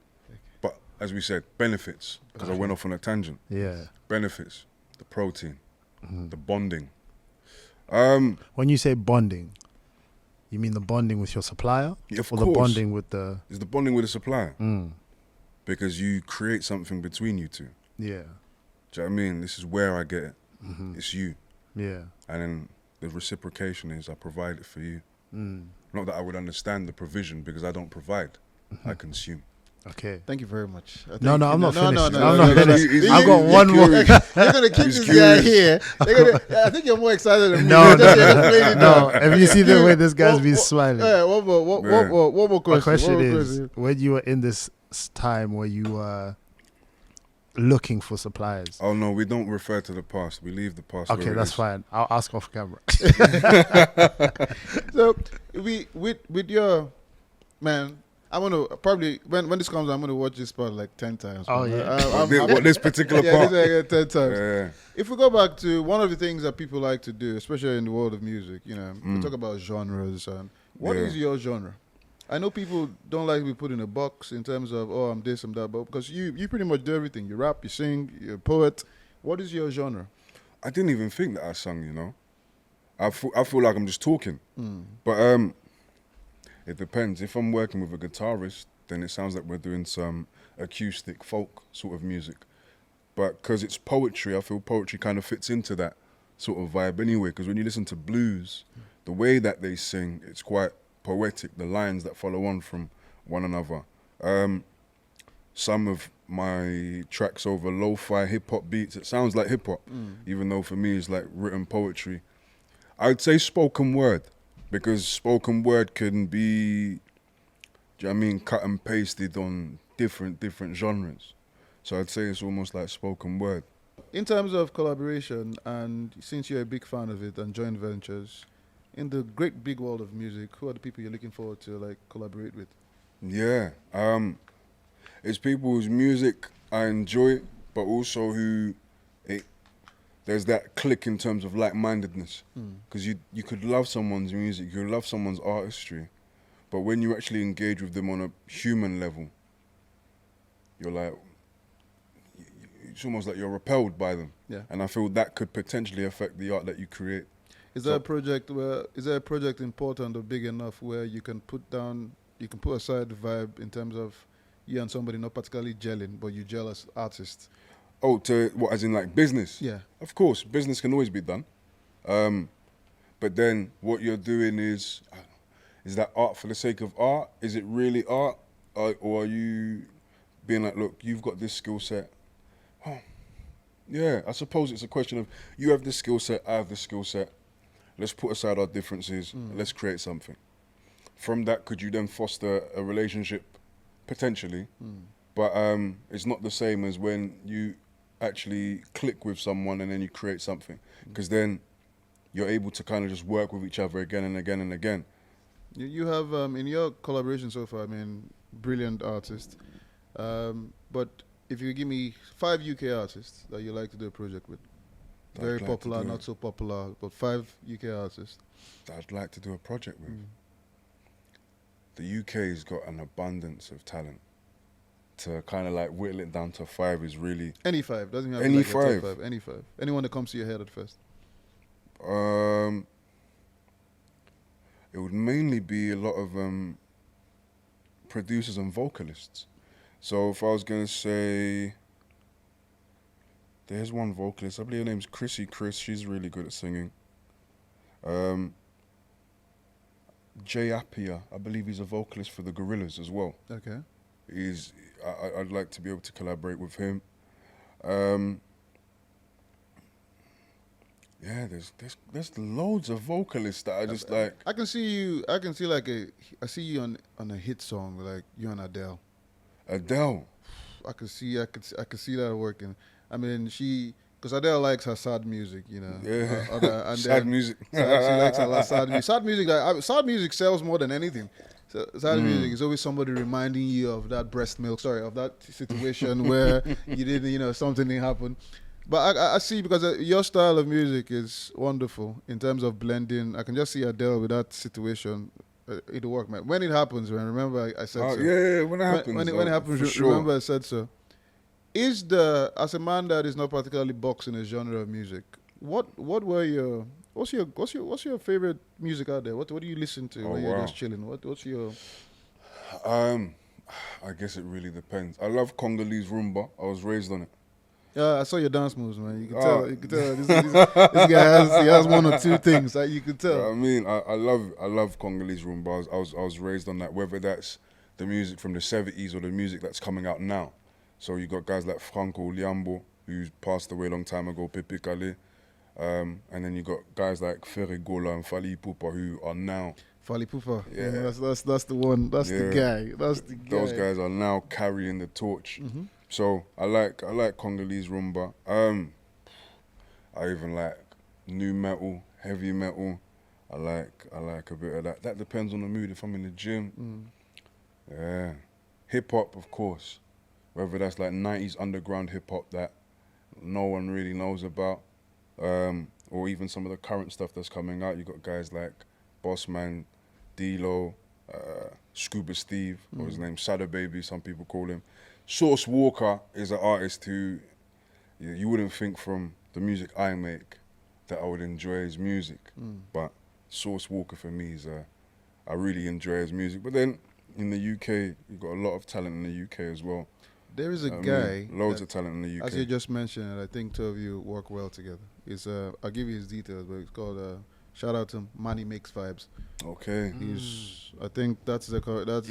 But as we said, benefits, because I went off on a tangent. Yeah. Benefits, the protein, the bonding. When you say bonding, you mean the bonding with your supplier? Yeah, of or course. the bonding with the... It's the bonding with the supplier. Mm. Because you create something between you two. Yeah. Do you know what I mean? This is where I get it. It's you. Yeah. And then the reciprocation is I provide it for you. Not that I would understand the provision because I don't provide. I consume. Okay. Thank you very much. No, I'm not finished. No, I'm not finished. I've got one more. You're gonna keep He's this curious. guy here. I think you're more excited than me. No. No. Have you seen the way this guy's been smiling? Yeah, one more question. My question One more is, when you were in this time where you were looking for suppliers. Oh no, we don't refer to the past. We leave the past. Okay, where it that's is. fine. I'll ask off camera. So with your man, I'm gonna probably when this comes, I'm gonna watch this part like 10 times. Oh, man. yeah. What this particular yeah, part? this 10 times. Yeah. If we go back to one of the things that people like to do, especially in the world of music, you know, we talk about genres and what is your genre? I know people don't like to be put in a box in terms of, oh, I'm this, I'm that, but because you pretty much do everything. You rap, you sing, you're a poet. What is your genre? I didn't even think that I sung, you know. I feel like I'm just talking. But it depends. If I'm working with a guitarist, then it sounds like we're doing some acoustic folk sort of music. But because it's poetry, I feel poetry kind of fits into that sort of vibe anyway. Because when you listen to blues, the way that they sing, it's quite poetic, the lines that follow on from one another. Some of my tracks over lo-fi hip-hop beats, it sounds like hip-hop, even though for me it's like written poetry. I would say spoken word, because spoken word can be, do you know what I mean, cut and pasted on different genres. So I'd say it's almost like spoken word. In terms of collaboration, and since you're a big fan of it and joint ventures, in the great big world of music, who are the people you're looking forward to like collaborate with? Yeah, it's people whose music I enjoy, but also who there's that click in terms of like-mindedness. Because you could love someone's music, you could love someone's artistry, but when you actually engage with them on a human level, you're like, it's almost like you're repelled by them. Yeah. And I feel that could potentially affect the art that you create. Is there a project important or big enough where you can put aside the vibe in terms of you and somebody not particularly gelling, but you gel as artists? Oh, what, as in like business? Yeah. Of course, business can always be done. But then what you're doing is that art for the sake of art? Is it really art? Or are you being like, look, you've got this skill set. Oh, yeah, I suppose it's a question of you have this skill set, I have this skill set. Let's put aside our differences. Let's create something. From that, could you then foster a relationship? Potentially. But it's not the same as when you actually click with someone and then you create something. Because then you're able to kind of just work with each other again and again and again. You have, in your collaboration so far, I mean, brilliant artists. But if you give me 5 UK artists that you like to do a project with, very I'd like popular, to do not so popular, but 5 UK artists. that I'd like to do a project with. The UK's got an abundance of talent. To kind of like whittle it down to 5 is really... Any 5, doesn't have to Any be like a top 5. 5, any 5. Anyone that comes to your head at first. It would mainly be a lot of producers and vocalists. So if I was going to say, there's one vocalist, I believe her name's Chrissy Chris, she's really good at singing. Jay Appiah, I believe he's a vocalist for the Gorillaz as well. Okay. I'd like to be able to collaborate with him. Yeah, there's loads of vocalists that I just like. I see you on a hit song, like you and Adele. Adele. I could see that working. I mean, because Adele likes her sad music, you know. Yeah. And Sad music. She likes a lot of sad music. Sad music sells more than anything. So sad music is always somebody reminding you of that of that situation where you didn't, something didn't happen. But I see, because your style of music is wonderful in terms of blending. I can just see Adele with that situation. It'll work, man. When it happens, man, remember I said so. Yeah, when it happens. When it happens, remember I said so. As a man that is not particularly boxed in a genre of music, what's your favorite music out there? What do you listen to when you're just chilling? What's your I guess it really depends. I love Congolese rumba. I was raised on it. Yeah, I saw your dance moves, man. You can tell. This guy has one or two things that you can tell. I mean, I love Congolese rumba. I was raised on that. Whether that's the music from the 70s or the music that's coming out now. So you got guys like Franco Liambo, who passed away a long time ago, Pepe Kale, and then you got guys like Ferregola and Fally Ipupa, who are now. Fally Ipupa, yeah, that's the one. That's the guy. That's the guy. Those guys are now carrying the torch. Mm-hmm. So I like Congolese rumba. I even like new metal, heavy metal. I like a bit of that. That depends on the mood. If I'm in the gym, yeah, hip hop, of course. Whether that's like 90s underground hip hop that no one really knows about, or even some of the current stuff that's coming out. You got guys like Bossman, D-Lo, Scuba Steve, or his name Sada Baby, some people call him. Source Walker is an artist who you wouldn't think from the music I make that I would enjoy his music, but Source Walker for me is I really enjoy his music. But then in the UK, you've got a lot of talent in the UK as well. There is a guy. Loads of talent in the UK. As you just mentioned, I think two of you work well together. I'll give you his details, but it's called, shout out to him, Manny Makes Vibes. Okay. I think that's a good that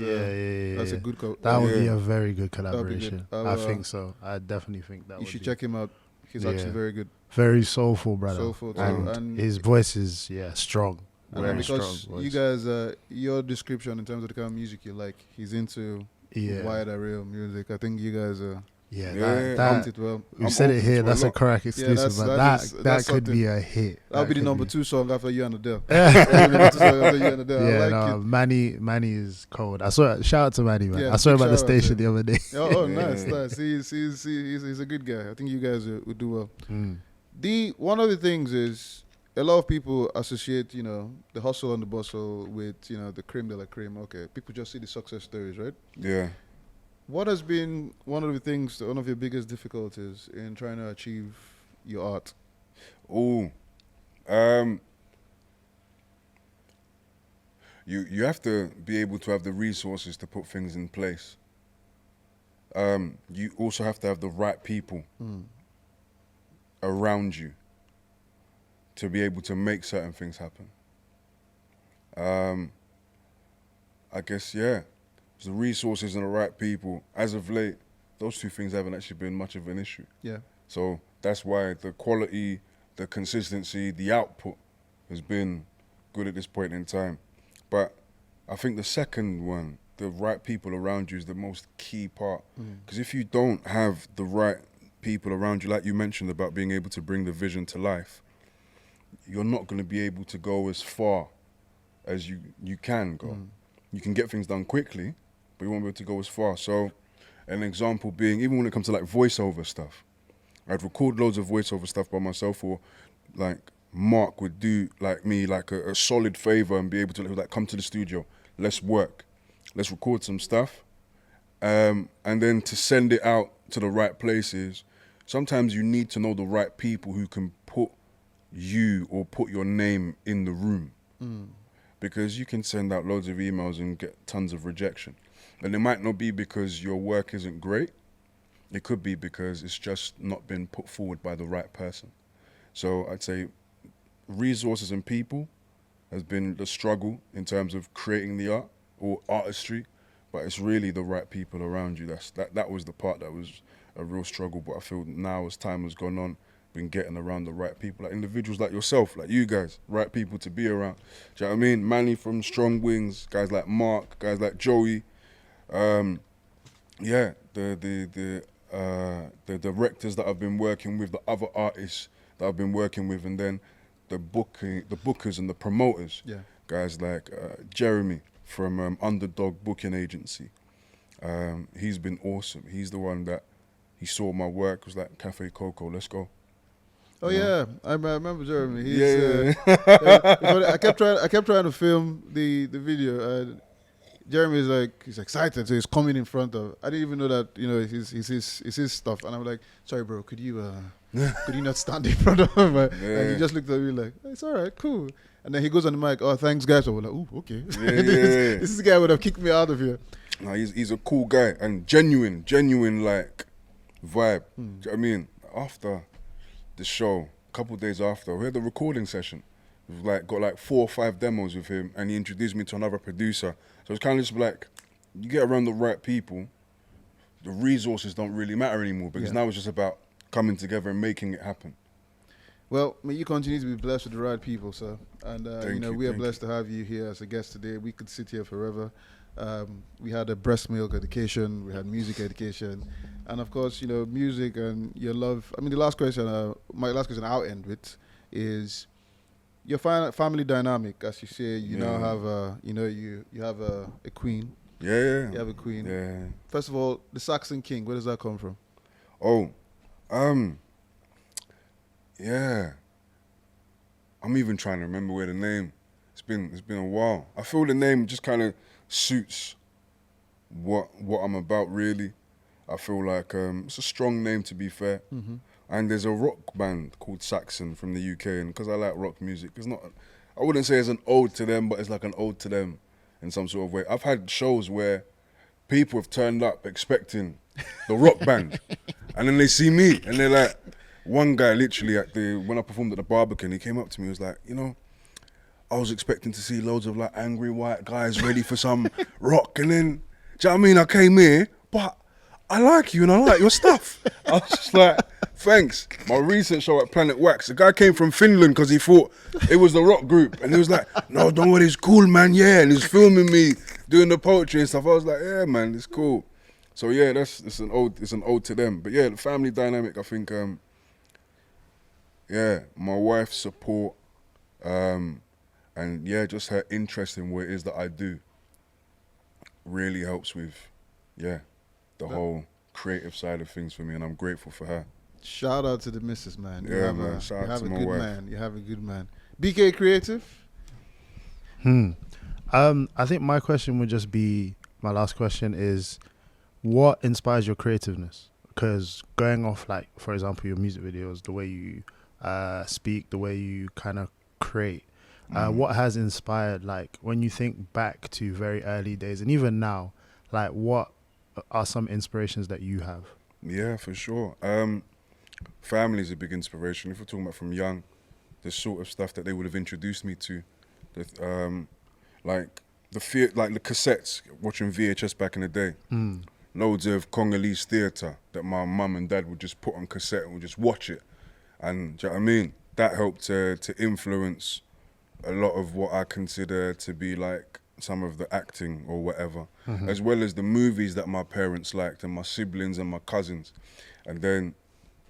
would be a very good collaboration. I think so. I definitely think that. You should check him out. He's actually very good. Very soulful, brother. Soulful too. And his voice is strong. Very because strong. You guys, your description in terms of the kind of music you like, he's into wide array of music. I think you guys are. That it well. We said it here. That's a Korak exclusive, but that could be a hit. That'll be the number 2 song after you and Adele. Manny is cold. I saw. Shout out to Manny, man. I saw him at the station the other day. Nice. He's a good guy. I think you guys would do well. One of the things is a lot of people associate, the hustle and the bustle with, the creme de la creme. Okay, people just see the success stories, right? Yeah. What has been one of your biggest difficulties in trying to achieve your art? You have to be able to have the resources to put things in place. You also have to have the right people around you to be able to make certain things happen. I guess, the resources and the right people. As of late, those two things haven't actually been much of an issue. Yeah. So that's why the quality, the consistency, the output has been good at this point in time. But I think the second one, the right people around you, is the most key part. Because if you don't have the right people around you, like you mentioned about being able to bring the vision to life, you're not going to be able to go as far as you can go. You can get things done quickly, but you won't be able to go as far. So an example being, even when it comes to like voiceover stuff, I'd record loads of voiceover stuff by myself, or like Mark would do like me like a solid favor and be able to like come to the studio, let's work, let's record some stuff, and then to send it out to the right places. Sometimes you need to know the right people who can put you or put your name in the room, because you can send out loads of emails and get tons of rejection. And it might not be because your work isn't great. It could be because it's just not been put forward by the right person. So I'd say resources and people has been the struggle in terms of creating the art or artistry, but it's really the right people around you. That was the part that was a real struggle. But I feel now as time has gone on, been getting around the right people, like individuals like yourself, like you guys, right people to be around. Do you know what I mean? Manny from Strong Wings, guys like Mark, guys like Joey. Yeah, the directors that I've been working with, the other artists that I've been working with, and then the bookers and the promoters. Yeah. Guys like Jeremy from Underdog Booking Agency. He's been awesome. He's the one that he saw my work, was like, Cafe Coco, let's go. Oh yeah, I remember Jeremy. He's, Yeah. I kept trying to film the video. Jeremy is like, he's excited, so he's coming in front of. I didn't even know that, you know, it's his stuff, and I'm like, sorry, bro, could you not stand in front of him? And he just looked at me like, it's all right, cool. And then he goes on the mic, oh, thanks, guys. So we're like, ooh, okay. This guy would have kicked me out of here. No, he's a cool guy and genuine like vibe. Do you know what I mean? After the show, a couple of days after, we had the recording session. We've got like 4 or 5 demos with him, and he introduced me to another producer. So it's kind of just like, you get around the right people, the resources don't really matter anymore, because now it's just about coming together and making it happen. Well, may you continue to be blessed with the right people, sir. And we are blessed to have you here as a guest today. We could sit here forever. We had a breast milk education, we had music education, and of course, you know, music and your love. I mean, the last question, my last question I'll end with is your family dynamic. As you say, you now have you have a queen. Yeah. You have a queen. Yeah. First of all, the Saxon king, where does that come from? Oh, yeah. I'm even trying to remember where the name. It's been a while. I feel the name just kind of suits what I'm about, really. I feel like it's a strong name, to be fair. Mm-hmm. And there's a rock band called Saxon from the UK, and because I like rock music, it's not. I wouldn't say it's an ode to them, but it's like an ode to them in some sort of way. I've had shows where people have turned up expecting the rock band, and then they see me, and they're like, one guy literally when I performed at the Barbican, he came up to me and was like, you know, I was expecting to see loads of like angry white guys ready for some rock, and then, do you know what I mean? I came here, but I like you and I like your stuff. I was just like, thanks. My recent show at Planet Wax, the guy came from Finland because he thought it was the rock group, and he was like, no, don't worry, it's cool, man, yeah, and he's filming me doing the poetry and stuff. I was like, yeah, man, it's cool. So yeah, it's an ode to them. But yeah, the family dynamic, I think, my wife's support, and yeah, just her interest in what it is that I do really helps with, the whole creative side of things for me, and I'm grateful for her. Shout out to the missus, man. Shout out to my wife. You have a good man. BK Creative? I think my question would just be, my last question is, what inspires your creativeness? Because going off, like, for example, your music videos, the way you speak, the way you kind of create, what has inspired, like, when you think back to very early days and even now, like, what are some inspirations that you have? Yeah, for sure. Family is a big inspiration. If we're talking about from young, the sort of stuff that they would have introduced me to, like the cassettes, watching VHS back in the day. Loads of Congolese theatre that my mum and dad would just put on cassette and would just watch it. And do you know what I mean? That helped to influence a lot of what I consider to be like some of the acting or whatever, as well as the movies that my parents liked and my siblings and my cousins. And then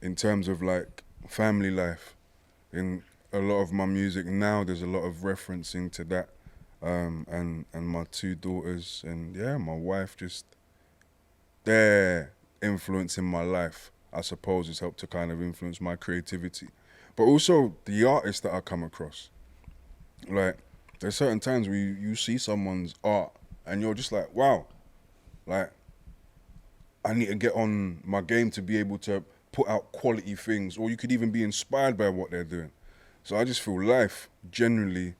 in terms of like family life, in a lot of my music now, there's a lot of referencing to that, and my 2 daughters and my wife, just their influence in my life, I suppose, has helped to kind of influence my creativity. But also the artists that I come across. Like, there's certain times where you see someone's art and you're just like, wow, like, I need to get on my game to be able to put out quality things, or you could even be inspired by what they're doing. So I just feel life generally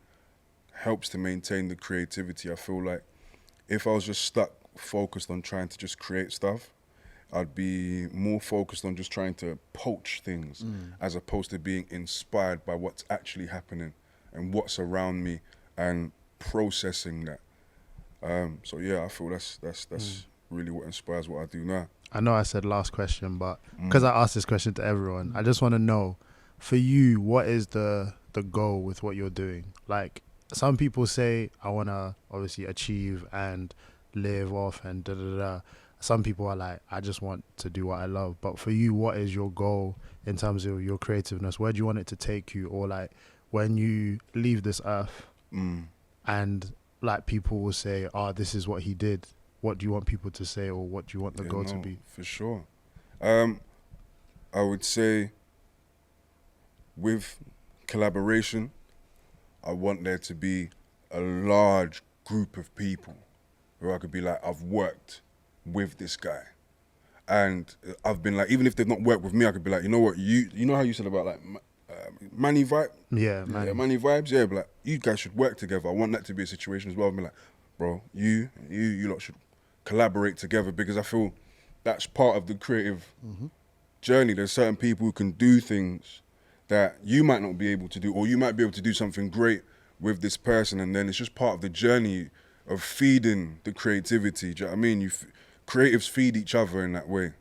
helps to maintain the creativity. I feel like if I was just stuck focused on trying to just create stuff. I'd be more focused on just trying to poach things as opposed to being inspired by what's actually happening and what's around me and processing that. So yeah, I feel that's really what inspires what I do now. I know I said last question, but because I asked this question to everyone, I just want to know, for you, what is the goal with what you're doing? Like, some people say, I want to obviously achieve and live off and da-da-da. Some people are like, I just want to do what I love. But for you, what is your goal in terms of your creativeness? Where do you want it to take you? Or like, when you leave this earth and like people will say, oh, this is what he did. What do you want people to say, or what do you want the goal to be? For sure. I would say with collaboration, I want there to be a large group of people where I could be like, I've worked with this guy. And I've been like, even if they've not worked with me, I could be like, you know what, you know how you said about like Manny vibe? Yeah, Manny. Yeah, Manny vibes, yeah, but like, you guys should work together. I want that to be a situation as well. I'll be like, bro, you lot should collaborate together, because I feel that's part of the creative journey. There's certain people who can do things that you might not be able to do, or you might be able to do something great with this person, and then it's just part of the journey of feeding the creativity. Do you know what I mean? Creatives feed each other in that way.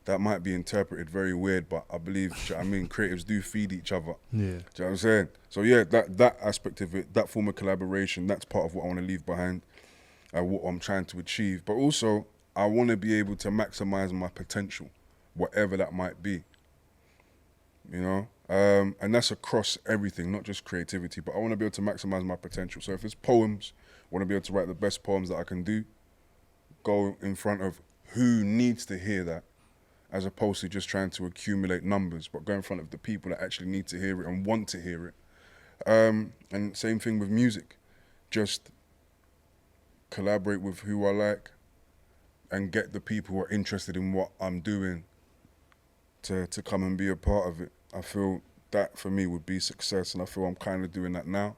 That might be interpreted very weird, but I believe, do you know what I mean, creatives do feed each other. Yeah. Do you know what I'm saying? So yeah, that aspect of it, that form of collaboration, that's part of what I want to leave behind. What I'm trying to achieve. But also, I want to be able to maximize my potential, whatever that might be. You know? And that's across everything, not just creativity, but I want to be able to maximize my potential. So if it's poems, I want to be able to write the best poems that I can do, go in front of who needs to hear that, as opposed to just trying to accumulate numbers, but go in front of the people that actually need to hear it and want to hear it. And same thing with music. Just collaborate with who I like and get the people who are interested in what I'm doing to come and be a part of it. I feel that for me would be success, and I feel I'm kind of doing that now.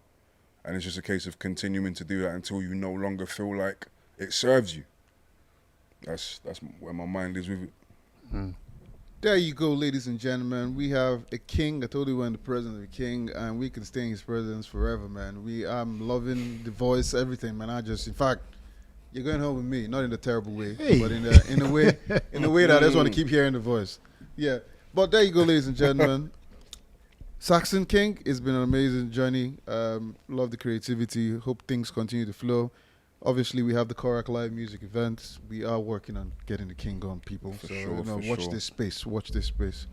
And it's just a case of continuing to do that until you no longer feel like it serves you. That's where my mind is with it. There you go, ladies and gentlemen. We have a king. I told you we're in the presence of a king, and we can stay in his presence forever, man. I'm loving the voice, everything, man. In fact, you're going home with me, not in a terrible way, but in a way that I just want to keep hearing the voice. Yeah. But there you go, ladies and gentlemen. Saxon King, it's been an amazing journey. Love the creativity. Hope things continue to flow. Obviously, we have the Korak Live music events. We are working on getting the king on, people. Watch this space. Watch this space.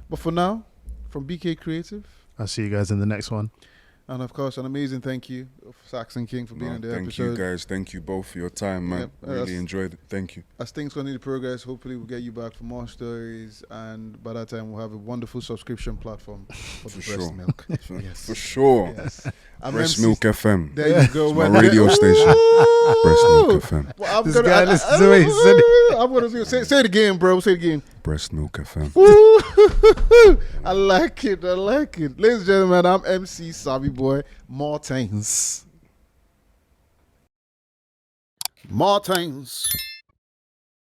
But for now, from BK Creative. I'll see you guys in the next one. And of course, an amazing thank you, Saxon King, for being in the episode. Thank you guys. Thank you both for your time, man. Really enjoyed it. Thank you. As things continue to progress, hopefully we'll get you back for more stories. And by that time, we'll have a wonderful subscription platform for the breast milk. For sure. Yes. Breastmilk FM. There you go. My radio station. Breastmilk FM. Well, this guy listens to it. He said it. I'm going to say it again, bro. Say it again. Breastmilk FM. I like it. Ladies and gentlemen, I'm MC Sabi Boy Martins.